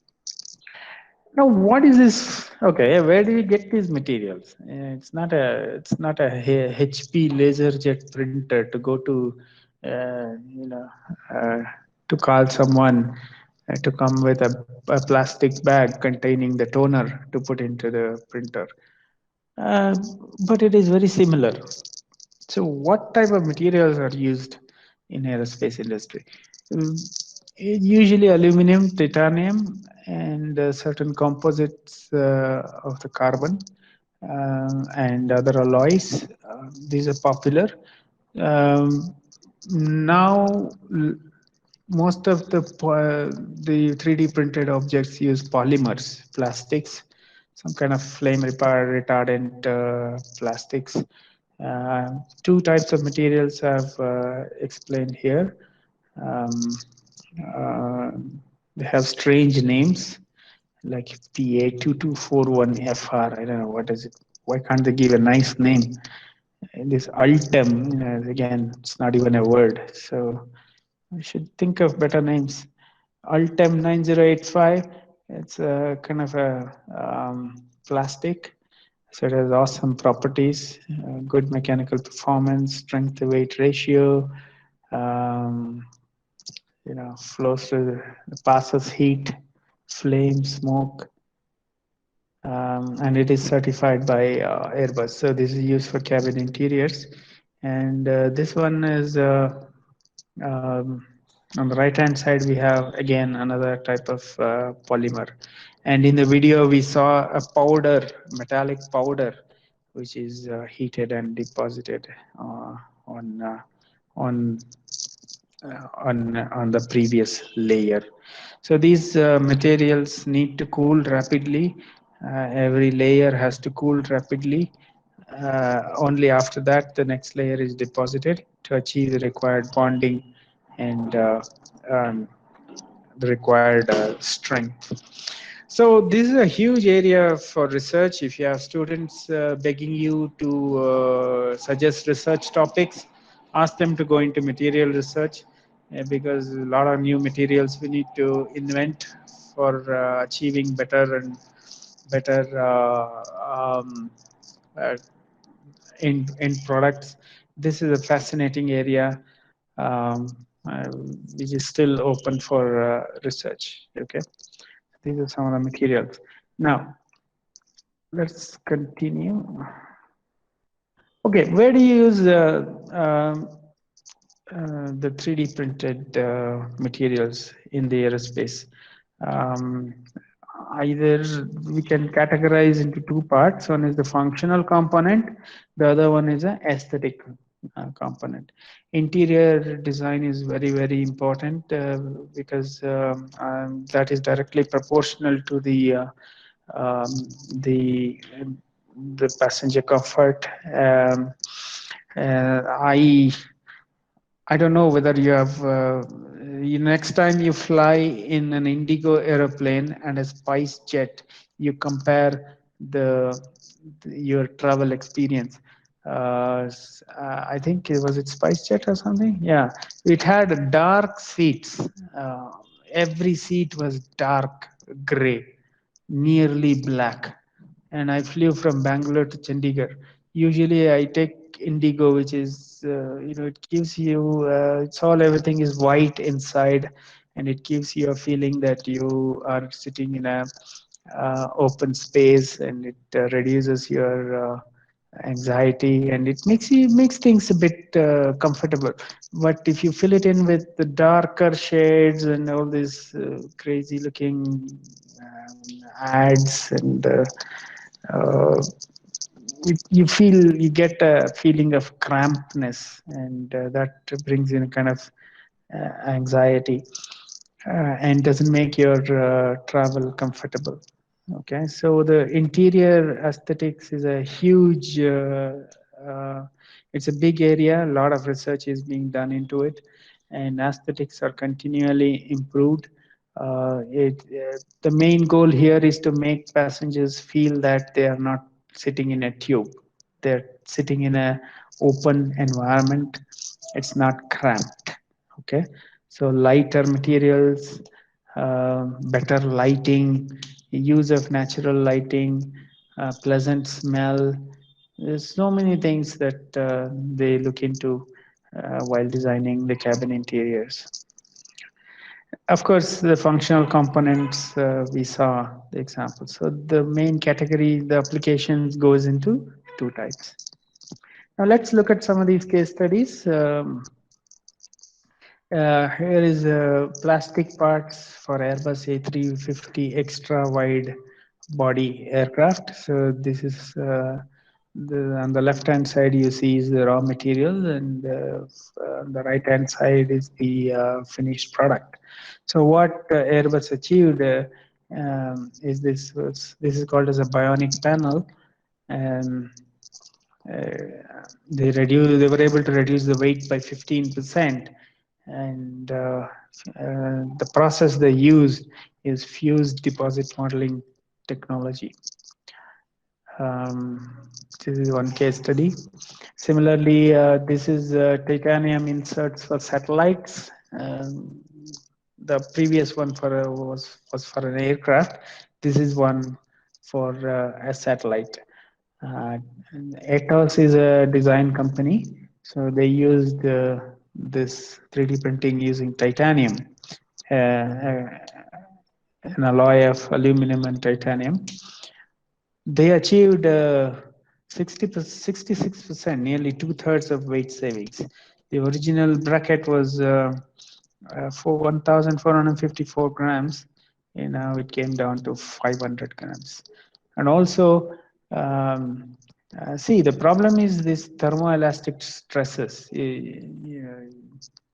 Now, what is this? Okay, where do you get these materials? It's not a HP LaserJet printer to go to, uh, to call someone to come with a plastic bag containing the toner to put into the printer. Uh, but it is very similar. So, what type of materials are used in aerospace industry? Mm, Usually aluminum, titanium, and certain composites of the carbon and other alloys. These are popular. Now, most of the 3D printed objects use polymers, plastics, some kind of flame retardant plastics. Two types of materials I've explained here. Um, uh, they have strange names like PA2241FR. I don't know what is it. Why can't they give a nice name? And this Ultem, again, it's not even a word. So we should think of better names. Ultem 9085. It's a kind of a plastic. So it has awesome properties, good mechanical performance, strength to weight ratio, um, flows through, passes heat, flame, smoke, and it is certified by Airbus. So this is used for cabin interiors. And this one is um, on the right hand side, we have again another type of polymer. And in the video, we saw a powder, metallic powder, which is heated and deposited on on on the previous layer. So these materials need to cool rapidly. Every layer has to cool rapidly. Only after that, the next layer is deposited to achieve the required bonding and the required strength. So this is a huge area for research. If you have students begging you to suggest research topics, ask them to go into material research because a lot of new materials we need to invent for achieving better and better uh, end products. This is a fascinating area uh, which is still open for research. Okay. These are some of the materials. Now, let's continue. Okay, where do you use the 3D printed materials in the aerospace? Um, Either we can categorize into two parts. One is the functional component, the other one is an aesthetic component. Interior design is very, very important because that is directly proportional to um, the the passenger comfort. I don't know whether you have. Next time you fly in an Indigo aeroplane and a Spice jet, you compare your travel experience. I think it was it Spice Jet or something. Yeah, it had dark seats. Every seat was dark gray, nearly black, and I flew from Bangalore to Chandigarh. Usually, I take Indigo, which is it gives you it's all everything is white inside, and it gives you a feeling that you are sitting in a open space, and it reduces your anxiety, and it makes things a bit comfortable. But if you fill it in with the darker shades and all these crazy looking ads and uh, you get a feeling of crampedness, and that brings in a kind of anxiety, and doesn't make your travel comfortable. Okay, so the interior aesthetics is a huge, it's a big area. A lot of research is being done into it, and aesthetics are continually improved. The main goal here is to make passengers feel that they are not sitting in a tube. They're sitting in a open environment. It's not cramped. Okay, so lighter materials, better lighting, use of natural lighting, pleasant smell. There's so many things that they look into while designing the cabin interiors. Of course, the functional components, we saw the example. So the main category, the applications goes into two types. Now let's look at some of these case studies. Here is plastic parts for Airbus A350 extra wide body aircraft. So this is on the left hand side you see is the raw material, and on the right hand side is the finished product. So what Airbus achieved is this is called as a Bionic panel, and they were able to reduce the weight by 15%, and the process they used is fused deposit modeling technology. This is one case study. Similarly, this is titanium inserts for satellites. The previous one was for an aircraft. This is one for a satellite. Atos is a design company, so they used this 3D printing using titanium, an alloy of aluminum and titanium. They achieved 66%, nearly 2/3 of weight savings. The original bracket was for 1,454 grams, and now it came down to 500 grams. And also, see, the problem is this thermoelastic stresses.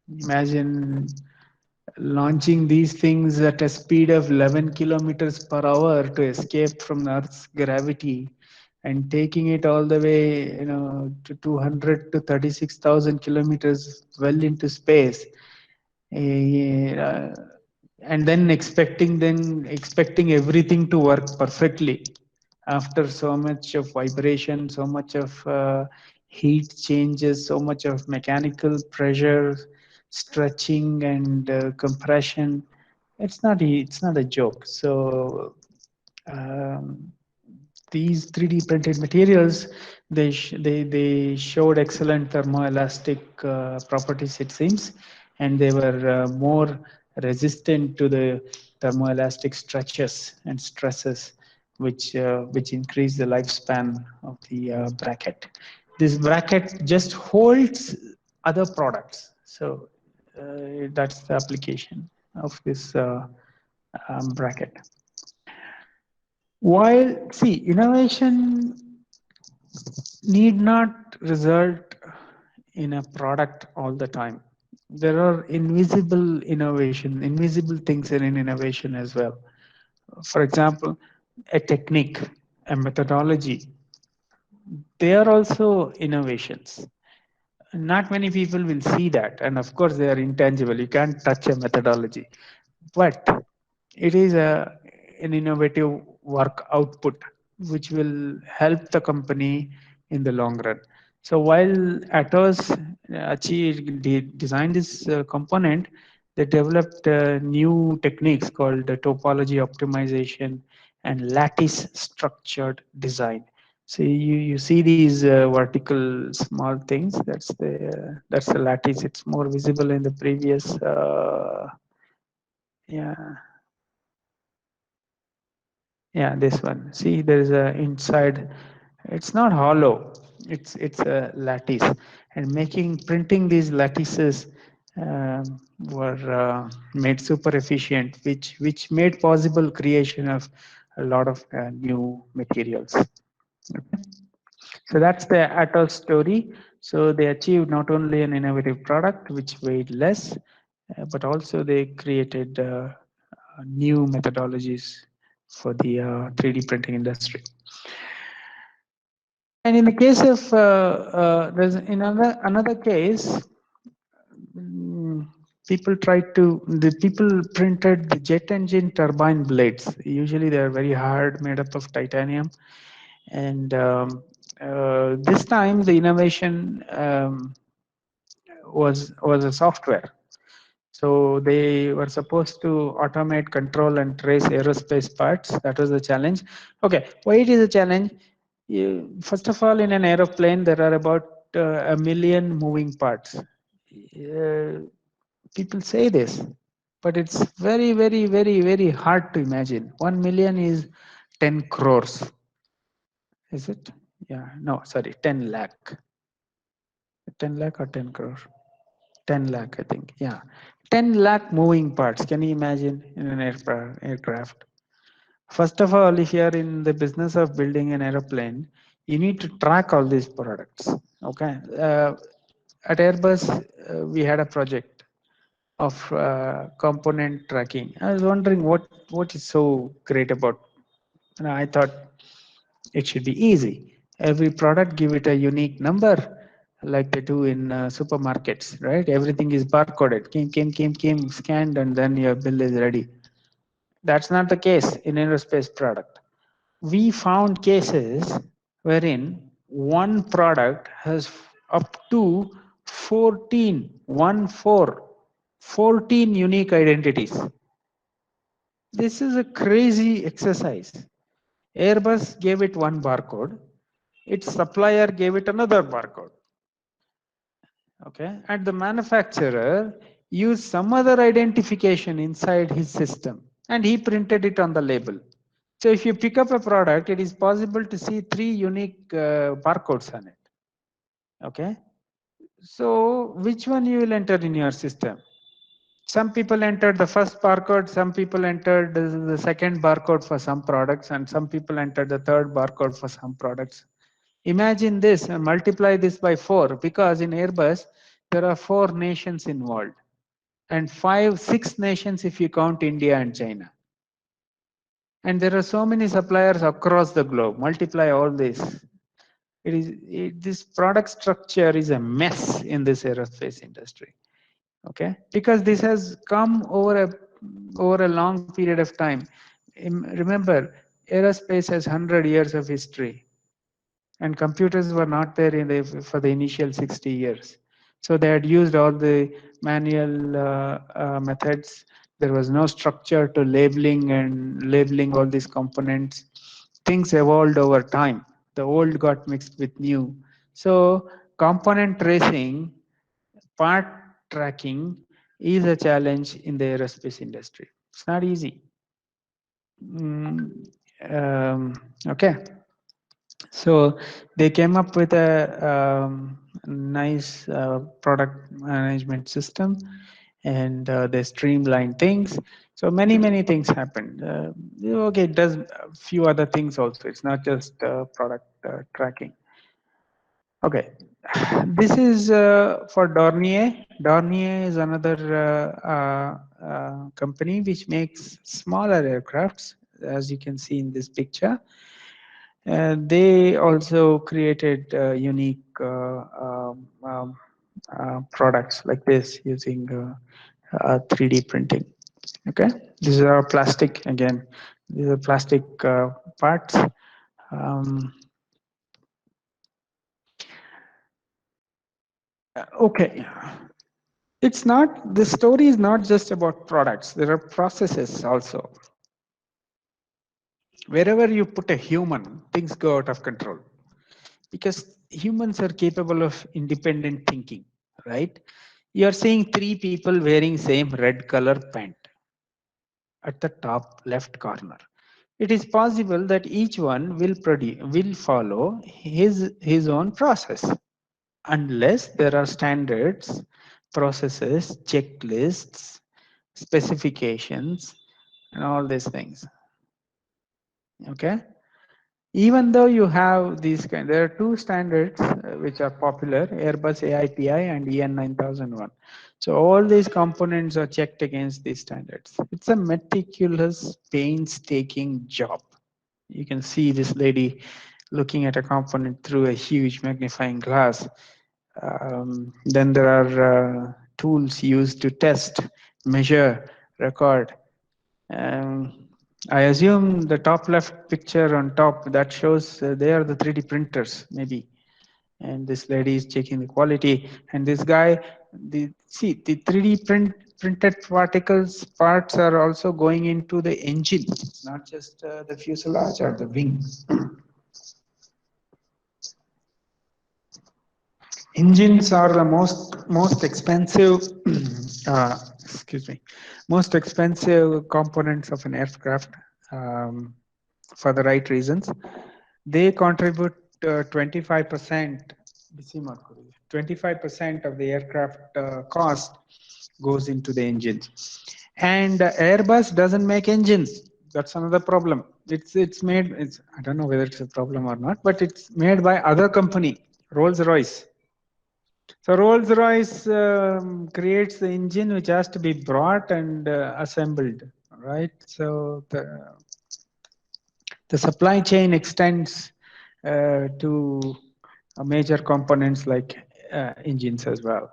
Imagine launching these things at a speed of 11 kilometers per hour to escape from the Earth's gravity, and taking it all the way, to 200 to 36,000 kilometers well into space, and then expecting everything to work perfectly after so much of vibration, so much of heat changes, so much of mechanical pressure, stretching and compression. It's not a joke. So these 3D printed materials, they showed excellent thermoelastic properties, it seems, and they were more resistant to the thermoelastic stretches and stresses, which increase the lifespan of the bracket. This bracket just holds other products. So that's the application of this bracket. While, see, innovation need not result in a product all the time. There are invisible things in innovation as well. For example, a technique, a methodology, they are also innovations. Not many people will see that, and of course they are intangible. You can't touch a methodology, but it is an innovative work output which will help the company in the long run. So while Atos designed this component, they developed new techniques called topology optimization and lattice structured design. So you see these vertical small things. That's the lattice. It's more visible in the previous. Yeah. Yeah, this one. See, there is a inside. It's not hollow. It's a lattice, and printing these lattices were made super efficient, which made possible creation of a lot of new materials. Okay. So that's the Atos story. So they achieved not only an innovative product which weighed less, but also they created new methodologies for the 3D printing industry. And in the case of there's in another case, the people printed the jet engine turbine blades. Usually they are very hard, made up of titanium, and this time the innovation was a software. So they were supposed to automate, control, and trace aerospace parts. That was the challenge. Okay, why it is a challenge? First of all, in an aeroplane, there are about 1,000,000 moving parts. People say this, but it's very, very, very, very hard to imagine. 1,000,000 is 10 crores. Is it? Yeah, no, sorry, 10 lakh. 10 lakh or 10 crore? 10 lakh, I think. Yeah. 10 lakh moving parts. Can you imagine in an aircraft? First of all, if you are in the business of building an aeroplane, you need to track all these products. Okay. At Airbus, we had a project of component tracking. I was wondering what is so great about. I thought it should be easy. Every product, give it a unique number, like they do in supermarkets, right? Everything is barcoded, came, scanned, and then your bill is ready. That's not the case in aerospace product. We found cases wherein one product has up to 14 unique identities. This is a crazy exercise. Airbus gave it one barcode, its supplier gave it another barcode. Okay, and the manufacturer used some other identification inside his system and he printed it on the label. So if you pick up a product, it is possible to see 3 unique barcodes on it. Okay, so which one you will enter in your system? Some people entered the first barcode, some people entered the second barcode for some products, and some people entered the third barcode for some products. Imagine this and multiply this by 4, because in Airbus, there are 4 nations involved and 6 nations if you count India and China. And there are so many suppliers across the globe. Multiply all this. This product structure is a mess in this aerospace industry. Okay, because this has come over a long period of time. Remember, aerospace has 100 years of history, and computers were not there for the initial 60 years. So they had used all the manual methods. There was no structure to labeling all these components. Things evolved over time. The old got mixed with new. So component tracing, part tracking is a challenge in the aerospace industry. It's not easy. Okay. So they came up with a nice product management system, and they streamlined things. So many things happened. Okay, it does a few other things also. It's not just product tracking. Okay, this is for Dornier. Dornier is another company which makes smaller aircrafts, as you can see in this picture. They also created unique products like this using 3D printing. Okay, these are plastic again. These are plastic parts. Okay, it's not. The story is not just about products. There are processes also. Wherever you put a human, things go out of control, because humans are capable of independent thinking, right? You are seeing 3 people wearing same red color pant at the top left corner. It is possible that each one will follow his own process, unless there are standards, processes, checklists, specifications, and all these things. Okay. Even though you have these kind, there are two standards which are popular: Airbus AIPI and EN 9001. So all these components are checked against these standards. It's a meticulous, painstaking job. You can see this lady looking at a component through a huge magnifying glass. Then there are tools used to test, measure, record. I assume the top left picture on top, that shows they are the 3D printers, maybe. And this lady is checking the quality. And this guy, the 3D printed parts are also going into the engine, not just the fuselage or the wing. Engines are the most expensive, excuse me, most expensive components of an aircraft, for the right reasons. They contribute 25%. 25% of the aircraft cost goes into the engines, and Airbus doesn't make engines. That's another problem. It's made. I don't know whether it's a problem or not, but it's made by other company, Rolls-Royce. So Rolls-Royce creates the engine which has to be brought and assembled, right? So the supply chain extends to major components like engines as well.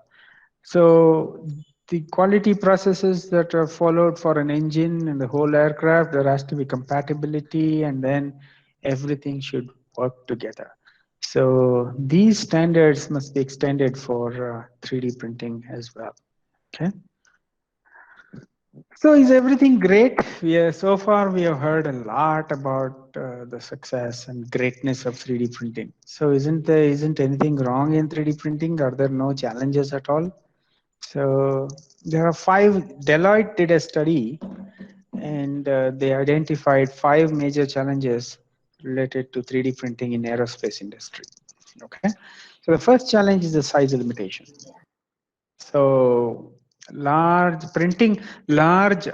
So the quality processes that are followed for an engine and the whole aircraft, there has to be compatibility, and then everything should work together. So these standards must be extended for 3D printing as well. Okay. So is everything great? So far we have heard a lot about the success and greatness of 3D printing. So isn't anything wrong in 3D printing? Are there no challenges at all? So there are Deloitte did a study, and they identified 5 major challenges related to 3D printing in aerospace industry. Okay. So the first challenge is the size limitation. So large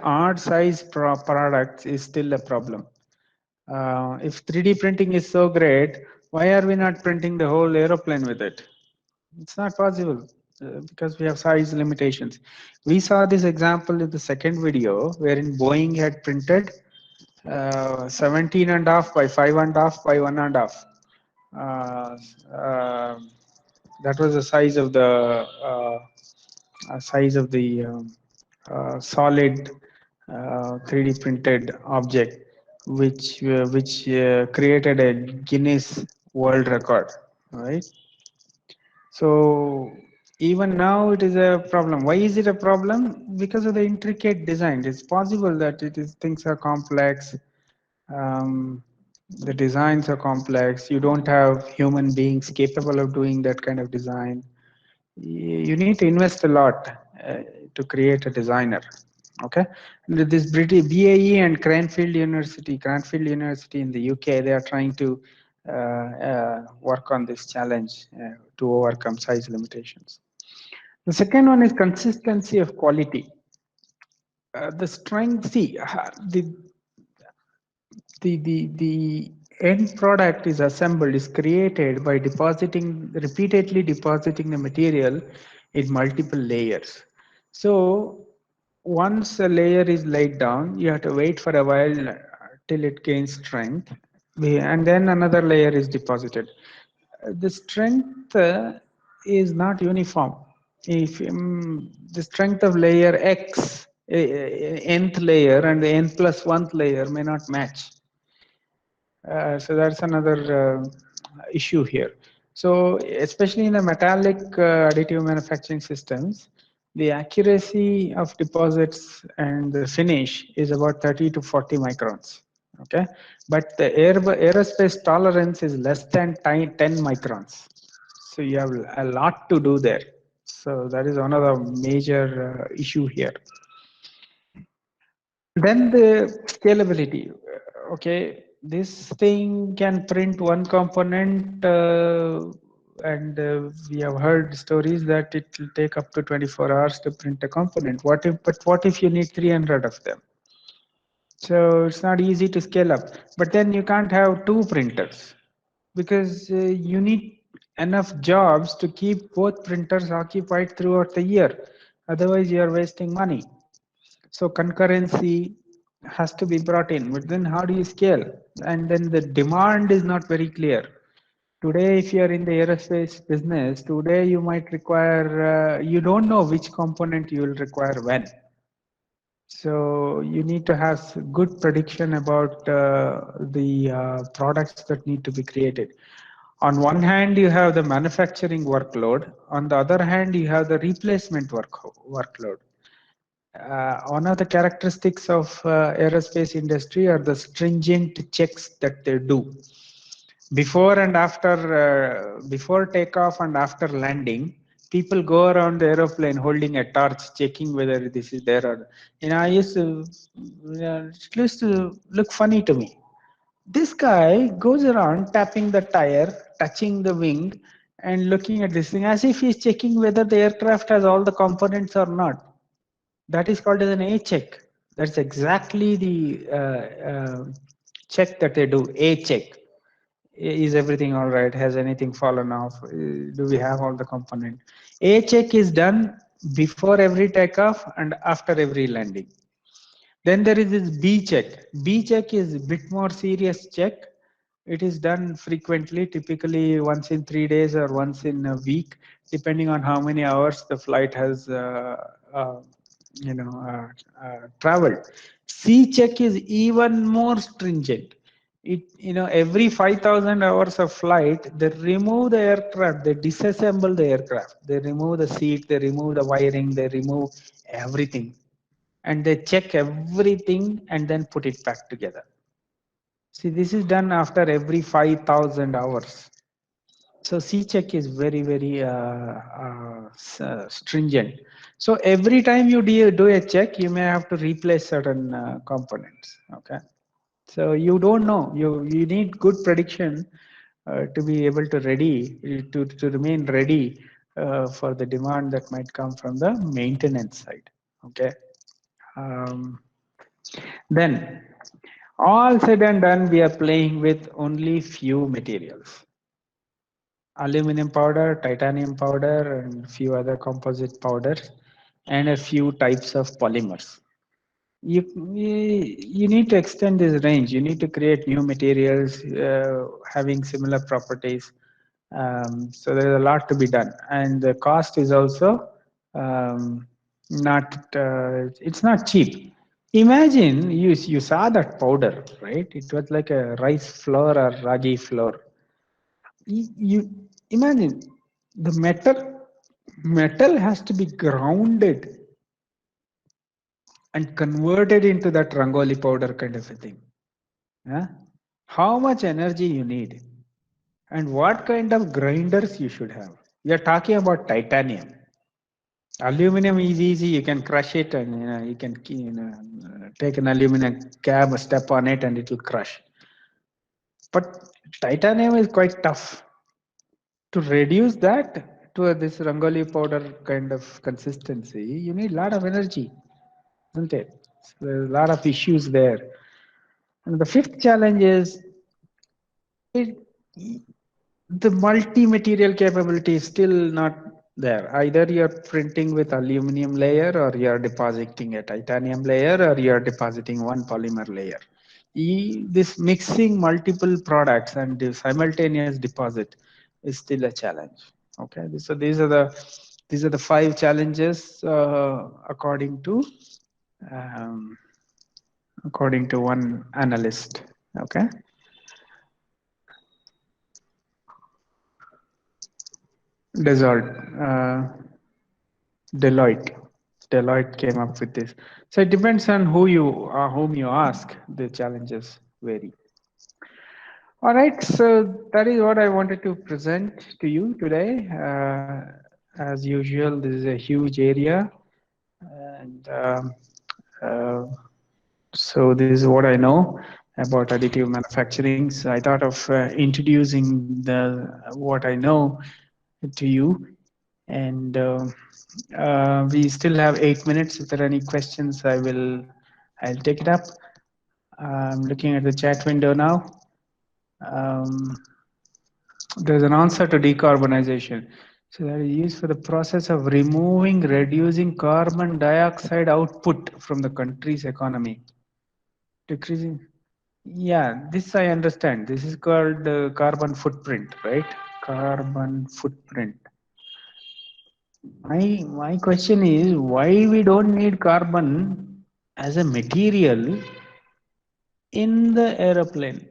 odd size products is still a problem. If 3D printing is so great, why are we not printing the whole aeroplane with it? It's not possible because we have size limitations. We saw this example in the second video wherein Boeing had printed 17.5 by 5.5 by 1.5. That was the size of the solid 3D printed object, which created a Guinness World Record, right? So even now it is a problem. Why is it a problem? Because of the intricate design. It's possible that things are complex. The designs are complex. You don't have human beings capable of doing that kind of design. You need to invest a lot to create a designer. Okay, and this British BAE and Cranfield University in the UK, they are trying to work on this challenge to overcome size limitations. The second one is consistency of quality. The strength, the end product is assembled, is created by repeatedly depositing the material in multiple layers. So once a layer is laid down, you have to wait for a while till it gains strength, and then another layer is deposited. The strength is not uniform. If the strength of layer X, nth layer, and the n plus 1th layer may not match. So that's another issue here. So especially in the metallic additive manufacturing systems, the accuracy of deposits and the finish is about 30 to 40 microns. Okay, but the aerospace tolerance is less than 10 microns. So you have a lot to do there. So that is another major issue here. Then the scalability. Okay, this thing can print one component, and we have heard stories that it will take up to 24 hours to print a component. What if you need 300 of them? So it's not easy to scale up. But then you can't have two printers because you need enough jobs to keep both printers occupied throughout the year. Otherwise, you are wasting money. So concurrency has to be brought in. But then how do you scale? And then the demand is not very clear. Today, if you are in the aerospace business, today you might require, you don't know which component you will require when. So you need to have good prediction about the products that need to be created. On one hand, you have the manufacturing workload. On the other hand, you have the replacement workload. One of the characteristics of aerospace industry are the stringent checks that they do before and after, before takeoff and after landing. People go around the aeroplane holding a torch, checking whether this is there or, I used to, it used to look funny to me. This guy goes around tapping the tire, touching the wing, and looking at this thing as if he's checking whether the aircraft has all the components or not. That is called as an A check. That's exactly the check that they do, A check. Is everything all right? Has anything fallen off? Do we have all the component? A check is done before every takeoff and after every landing. Then there is this B check. B check is a bit more serious check. It is done frequently, typically once in 3 days or once in a week, depending on how many hours the flight has traveled. C check is even more stringent. Every 5,000 hours of flight, they remove the aircraft, they disassemble the aircraft, they remove the seat, they remove the wiring, they remove everything, and they check everything and then put it back together. See, this is done after every 5,000 hours. So C check is very, very stringent. So every time you do a check, you may have to replace certain components. Okay. So you don't know. You need good prediction to be able to to remain ready for the demand that might come from the maintenance side. Okay. Then all said and done, we are playing with only few materials. Aluminum powder, titanium powder, and few other composite powders, and a few types of polymers. You need to extend this range. You need to create new materials having similar properties. So there's a lot to be done, and the cost is also not. It's not cheap. Imagine you saw that powder, right? It was like a rice flour or ragi flour. You imagine the metal has to be grounded and converted into that rangoli powder kind of a thing. Yeah? How much energy you need and what kind of grinders you should have. We are talking about titanium. Aluminum is easy, you can crush it, and you can take an aluminum cab, step on it, and it will crush. But titanium is quite tough. To reduce that to this rangoli powder kind of consistency, you need a lot of energy, isn't it? So there's a lot of issues there. And the fifth challenge is the multi-material capability is still not there. Either you're printing with aluminum layer, or you're depositing a titanium layer, or you're depositing one polymer layer. This mixing multiple products and the simultaneous deposit is still a challenge. Okay, so these are the 5 challenges according to one analyst. Okay. Deloitte came up with this. So it depends on whom you ask. The challenges vary. All right, so that is what I wanted to present to you today. As usual, this is a huge area, and so this is what I know about additive manufacturing. So I thought of introducing what I know to you, and we still have 8 minutes. If there are any questions, I'll take it up. I'm looking at the chat window now. Um, there's an answer to decarbonization. So that is used for the process of reducing carbon dioxide output from the country's economy. Decreasing. Yeah, this I understand. This is called carbon footprint, right? Carbon footprint. My question is why we don't need carbon as a material in the aeroplane.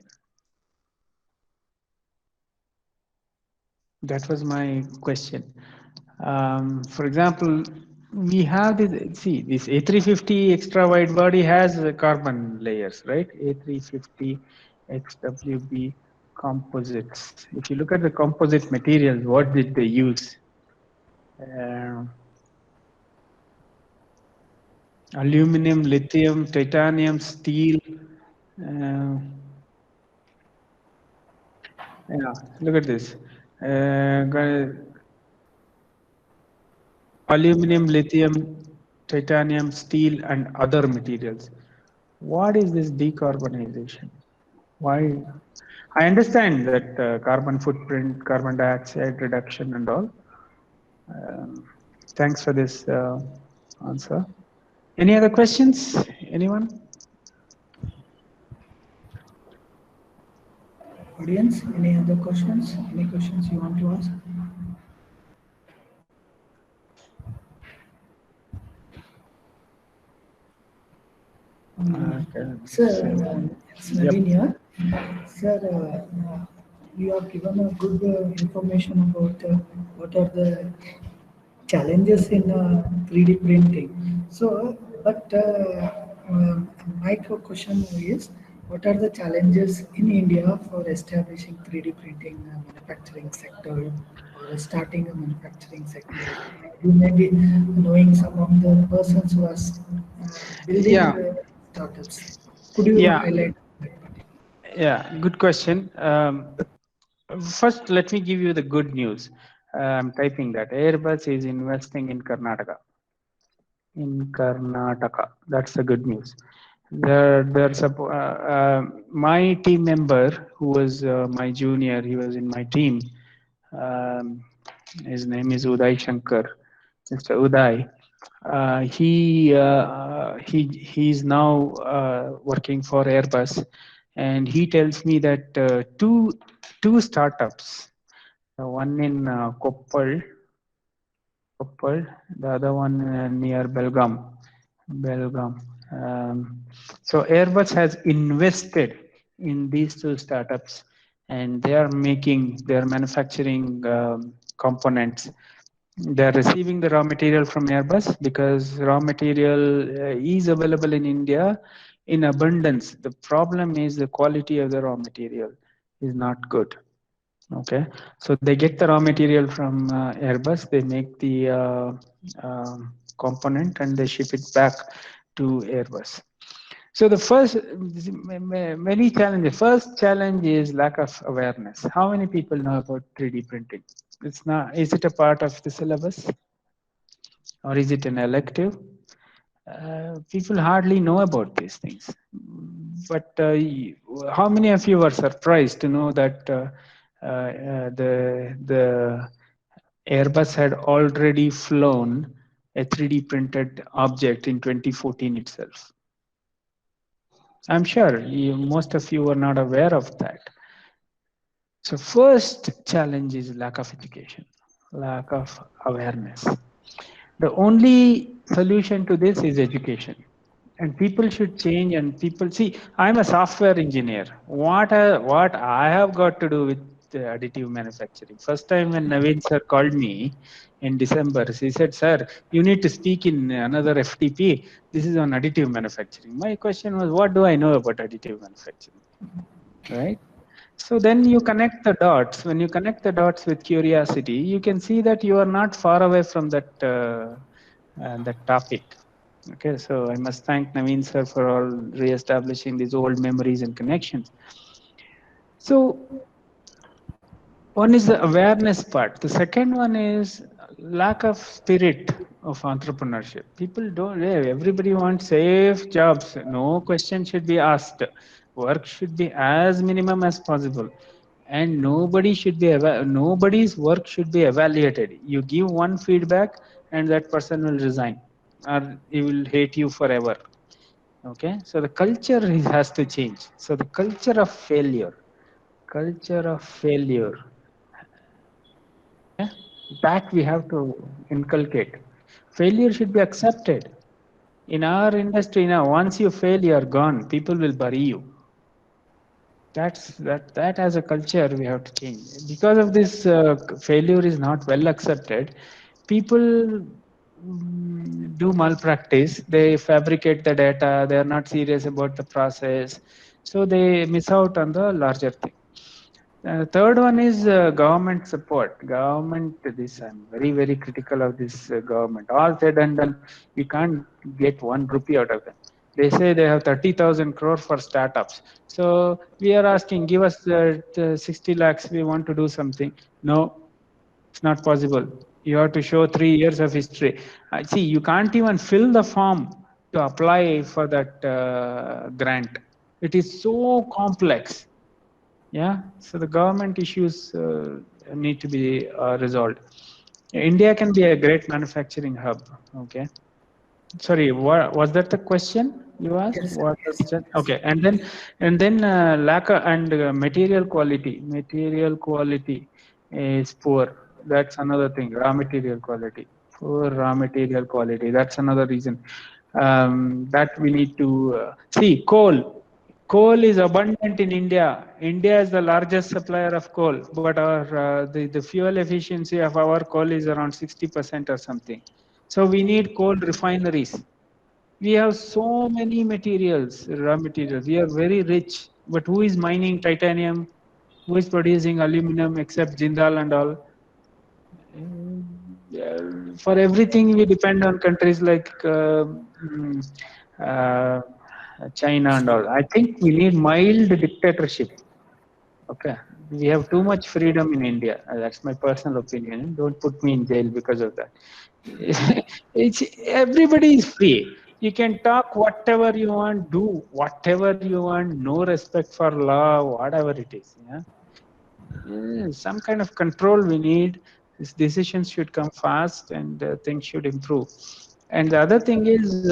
That was my question. For example, we have this. See, this A350 extra wide body has carbon layers, right? A350 XWB composites. If you look at the composite materials, what did they use? Aluminum, lithium, titanium, steel. Yeah, look at this. Aluminum, lithium, titanium, steel, and other materials. What is this decarbonization? Why? I understand that carbon footprint, carbon dioxide reduction, and all. Thanks for this answer. Any other questions? Anyone? Audience, any other questions? Any questions you want to ask? Sir, it's Naveen here. Sir, you have given a good information about what are the challenges in 3D printing. So, but my question is, what are the challenges in India for establishing 3D printing manufacturing sector or starting a manufacturing sector? You may be knowing some of the persons who are building startups. Could you highlight that? Yeah, good question. First, let me give you the good news. I'm typing that Airbus is investing in Karnataka. In Karnataka, that's the good news. There's my team member who was my junior. He was in my team. Um, his name is Uday Shankar, Mr. Uday. He's now working for Airbus, and he tells me that two startups, one in Koppal, the other one near Belgaum. So Airbus has invested in these two startups, and they're manufacturing components. They're receiving the raw material from Airbus because raw material is available in India in abundance. The problem is the quality of the raw material is not good. Okay, so they get the raw material from Airbus, they make the component and they ship it back to Airbus. So the first, many challenges. First challenge is lack of awareness. How many people know about 3D printing? It's not. Is it a part of the syllabus, or is it an elective? People hardly know about these things. But how many of you were surprised to know that the Airbus had already flown a 3D printed object in 2014 itself? I'm sure most of you were not aware of that. So first challenge is lack of education, lack of awareness. The only solution to this is education. And people should change, and people see, I'm a software engineer. What I have got to do with additive manufacturing? First time when Naveen sir called me in December, he said, sir, you need to speak in another FTP. This is on additive manufacturing. My question was, what do I know about additive manufacturing? Right? So then you connect the dots. When you connect the dots with curiosity, you can see that you are not far away from that topic. Okay, so I must thank Naveen sir for all re-establishing these old memories and connections. So one is the awareness part. The second one is lack of spirit of entrepreneurship. People don't. Everybody wants safe jobs. No question should be asked. Work should be as minimum as possible, and nobody should be nobody's work should be evaluated. You give one feedback, and that person will resign, or he will hate you forever. Okay, so the culture has to change. So the culture of failure, okay, that we have to inculcate. Failure should be accepted. In our industry now, once you fail, you are gone. People will bury you. That as a culture we have to change. Because of this, failure is not well accepted. People do malpractice. They fabricate the data. They are not serious about the process, so they miss out on the larger thing. Third one is government support. Government, this I'm very critical of this government. All said and done, we can't get 1 rupee out of them. They say they have 30,000 crore for startups. So we are asking, give us the 60 lakhs. We want to do something. No, it's not possible. You have to show 3 years of history. See, you can't even fill the form to apply for that grant. It is so complex. Yeah, so the government issues need to be resolved. India can be a great manufacturing hub. Okay. Sorry, what was that the question you asked? Yes, sir. What Yes, was sir. that? Yes, Okay, and then lack of, and material quality. Material quality is poor. That's another thing. Raw material quality. Poor raw material quality. That's another reason. That we need to see. Coal is abundant in India. India is the largest supplier of coal, but our the fuel efficiency of our coal is around 60% or something. So we need coal refineries. We have so many materials, raw materials. We are very rich, but who is mining titanium? Who is producing aluminum except Jindal and all? For everything, we depend on countries like uh, China and all. I think we need mild dictatorship. Okay, we have too much freedom in India. That's my personal opinion. Don't put me in jail because of that. It's everybody is free. You can talk whatever you want, do whatever you want. No respect for law, whatever it is. Yeah, some kind of control we need. These decisions should come fast, and things should improve. And the other thing is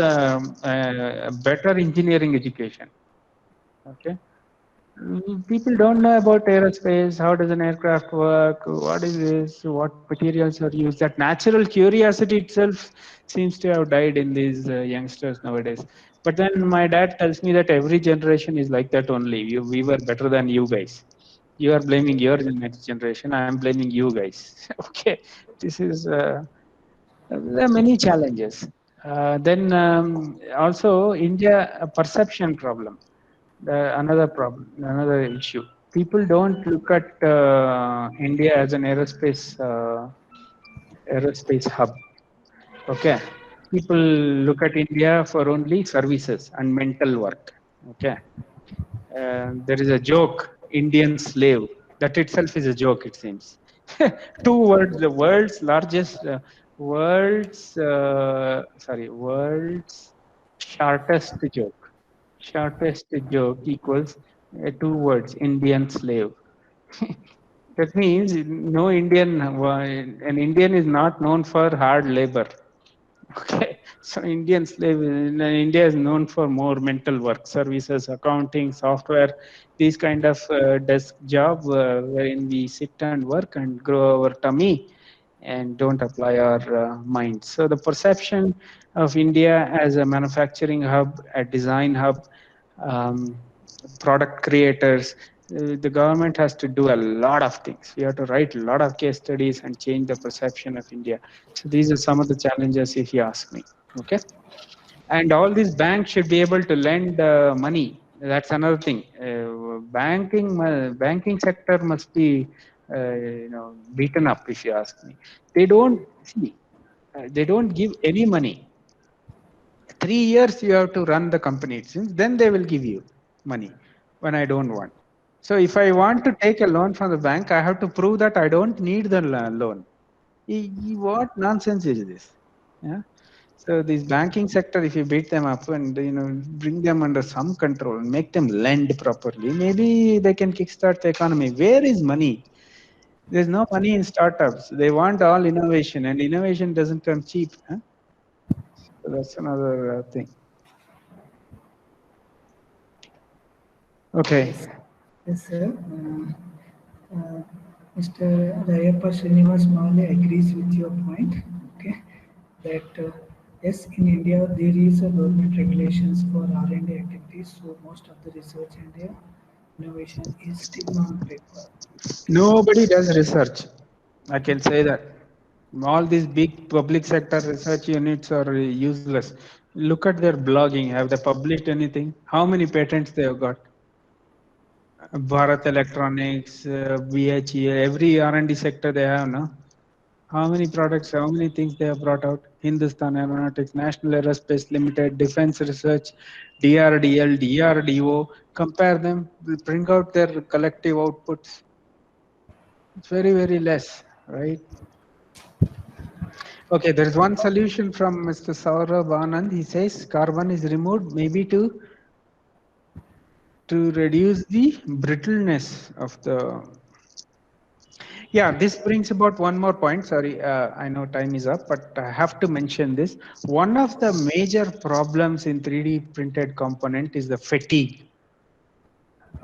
better engineering education. Okay. People don't know about aerospace. How does an aircraft work? What is this? What materials are used? That natural curiosity itself seems to have died in these youngsters nowadays. But then my dad tells me that every generation is like that only. We were better than you guys. You are blaming your next generation. I am blaming you guys. Okay, this is there are many challenges. Then also India a perception problem. Another problem, another issue. People don't look at India as an aerospace hub. Okay, people look at India for only services and mental work. Okay, there is a joke, Indian slave. That itself is a joke, it seems. Two words, the world's largest, world's shortest joke. Shortest joke equals 2 words, Indian slave. That means no Indian, an Indian is not known for hard labor. Okay, so Indian slave in India is known for more mental work, services, accounting, software, these kind of desk job wherein we sit and work and grow our tummy and don't apply our minds. So the perception of India as a manufacturing hub, a design hub, um, product creators, the government has to do a lot of things. We have to write a lot of case studies and change the perception of India. So these are some of the challenges if you ask me. Okay. And all these banks should be able to lend money. That's another thing. Banking sector must be, beaten up. If you ask me, they don't see. They don't give any money. 3 years you have to run the company. It seems. Then they will give you money when I don't want. So if I want to take a loan from the bank, I have to prove that I don't need the loan. What nonsense is this? Yeah. So this banking sector, if you beat them up and bring them under some control, make them lend properly, maybe they can kickstart the economy. Where is money? There's no money in startups. They want all innovation, and innovation doesn't come cheap. Huh? So that's another thing. Okay. Yes, yes, sir. Mr. Rayappa Srinivas Male agrees with your point. Okay, that yes, in India there is a government regulations for R&D activities, so most of the research and innovation is still on paper. Nobody does research. I can say that. All these big public sector research units are useless. Look at their blogging. Have they published anything? How many patents they have got? Bharat Electronics, BHE, every R&D sector they have, no? How many products, how many things they have brought out? Hindustan Aeronautics, National Aerospace Limited, Defense Research, DRDL, DRDO. Compare them, bring out their collective outputs. It's very, very less, right? Okay, there is one solution from Mr. Saurabh Anand. He says carbon is removed maybe to reduce the brittleness of the. Yeah, this brings about one more point. Sorry, I know time is up, but I have to mention this. One of the major problems in 3D printed component is the fatigue.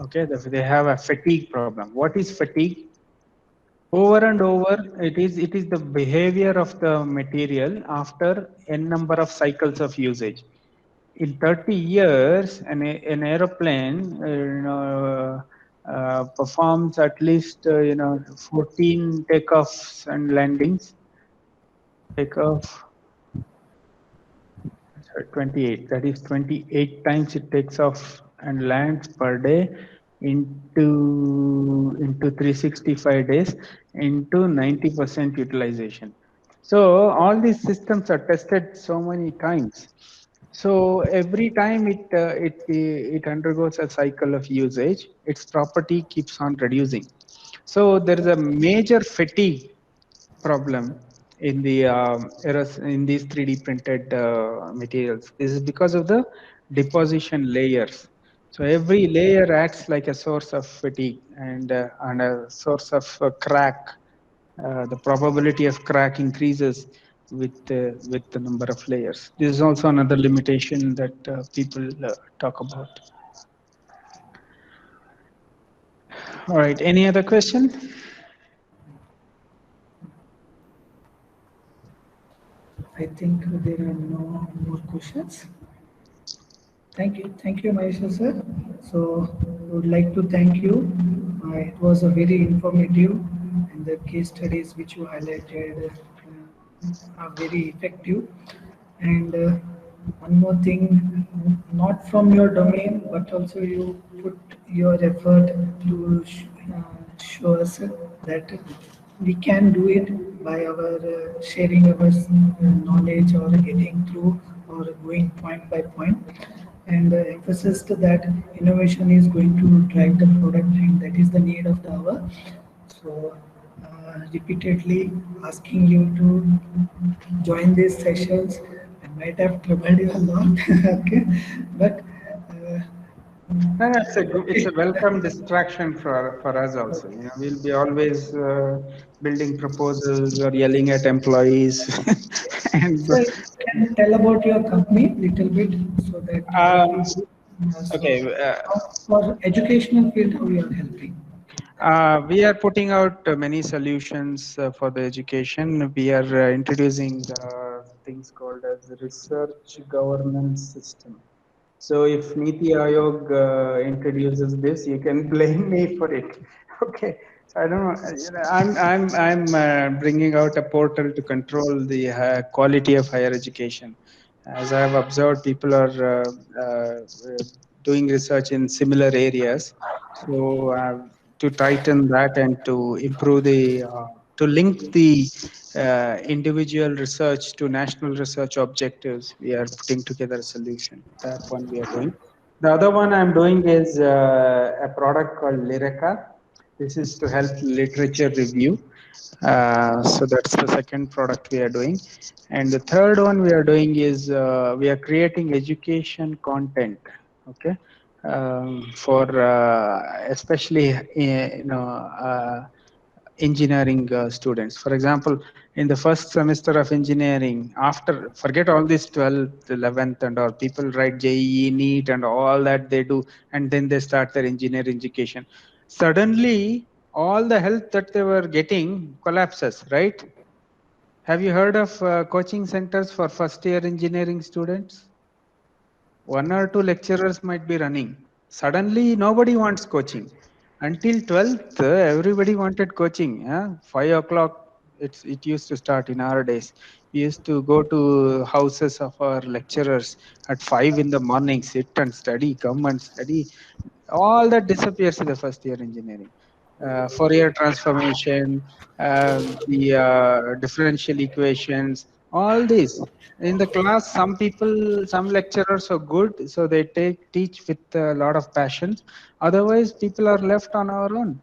Okay, they have a fatigue problem. What is fatigue? Over and over, it is the behavior of the material after n number of cycles of usage. In 30 years, an aeroplane performs at least 14 takeoffs and landings. Takeoff 28. That is 28 times it takes off and lands per day into 365 days into 90% utilization. So all these systems are tested so many times. So every time it undergoes a cycle of usage, its property keeps on reducing. So there is a major fatigue problem in the in these 3D printed materials. This is because of the deposition layers. So every layer acts like a source of fatigue and a source of crack. The probability of crack increases with the number of layers. This is also another limitation that people talk about. All right. Any other question? I think there are no more questions. Thank you, Mahesha sir. So, I would like to thank you. It was a very informative, and the case studies which you highlighted are very effective. And one more thing, not from your domain, but also you put your effort to show us that we can do it by our sharing our knowledge or getting through or going point by point, and emphasis to that innovation is going to drive the product, and that is the need of the hour. So repeatedly asking you to join these sessions. I might have troubled you a lot, okay, but It's a welcome distraction for us also. We'll be always building proposals or yelling at employees. and sir, can you tell about your company little bit so that uh, we okay, for educational field how you are helping? we are putting out many solutions for the education. We are introducing things called as research governance system. So if Niti Aayog introduces this, you can blame me for it. Okay. So I don't know. I'm bringing out a portal to control the quality of higher education. As I have observed, people are doing research in similar areas. So to tighten that and to improve the to link the individual research to national research objectives, we are putting together a solution. That one we are doing. The other one I'm doing is a product called Lyrica. This is to help literature review. So that's the second product we are doing. And the third one we are doing is we are creating education content, okay, for especially engineering students. For example, in the first semester of engineering, after forget all this 12th, 11th, and all, people write JEE, NEET, and all that they do, and then they start their engineering education. Suddenly, all the help that they were getting collapses, right? Have you heard of coaching centers for first year engineering students? One or two lecturers might be running. Suddenly, nobody wants coaching. Until 12th, everybody wanted coaching. 5 o'clock, it used to start in our days. We used to go to houses of our lecturers at 5 in the morning, sit and study, come and study. All that disappears in the first year engineering. Fourier transformation, the differential equations, all these. In the class, some people, some lecturers are good, so they teach with a lot of passion. Otherwise, people are left on our own.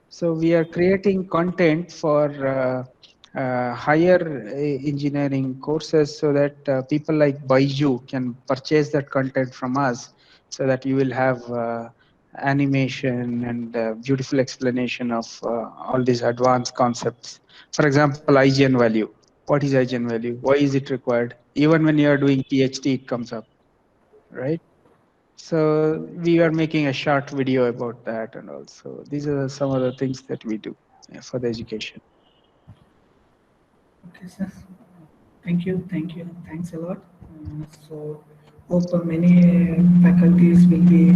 So we are creating content for higher engineering courses so that people like Baiju can purchase that content from us, so that you will have animation and beautiful explanation of all these advanced concepts. For example, IGN value. What is IGN value? Why is it required? Even when you are doing PhD, it comes up, right? So we are making a short video about that, and also these are some of the things that we do for the education. Okay, sir. Thank you, thank you, thanks a lot. So, hope many faculties will be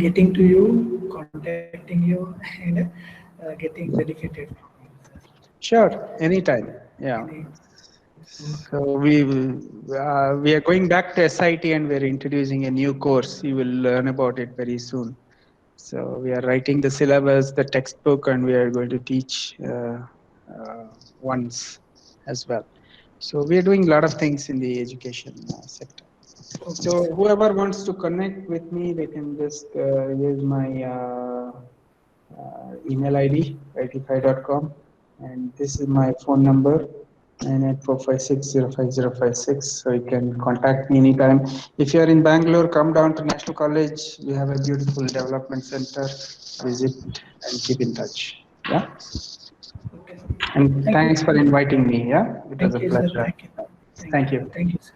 getting to you, contacting you, and getting benefited from you, sir. Sure, anytime. Yeah. Any, So we are going back to SIT and we're introducing a new course. You will learn about it very soon. So we are writing the syllabus, the textbook, and we are going to teach once as well. So we are doing a lot of things in the education sector. okay, So sir. whoever wants to connect with me, they can just use my email ID, rhytify.com, and this is my phone number, 9845605056. So you can contact me anytime. If you are in Bangalore, come down to National College. We have a beautiful development center. Visit and keep in touch. Yeah. Okay. And Thank you. thanks for inviting me. Yeah, it was a Thank you, sir. pleasure. Thank you. Thank Thank you. you. Thank you, sir.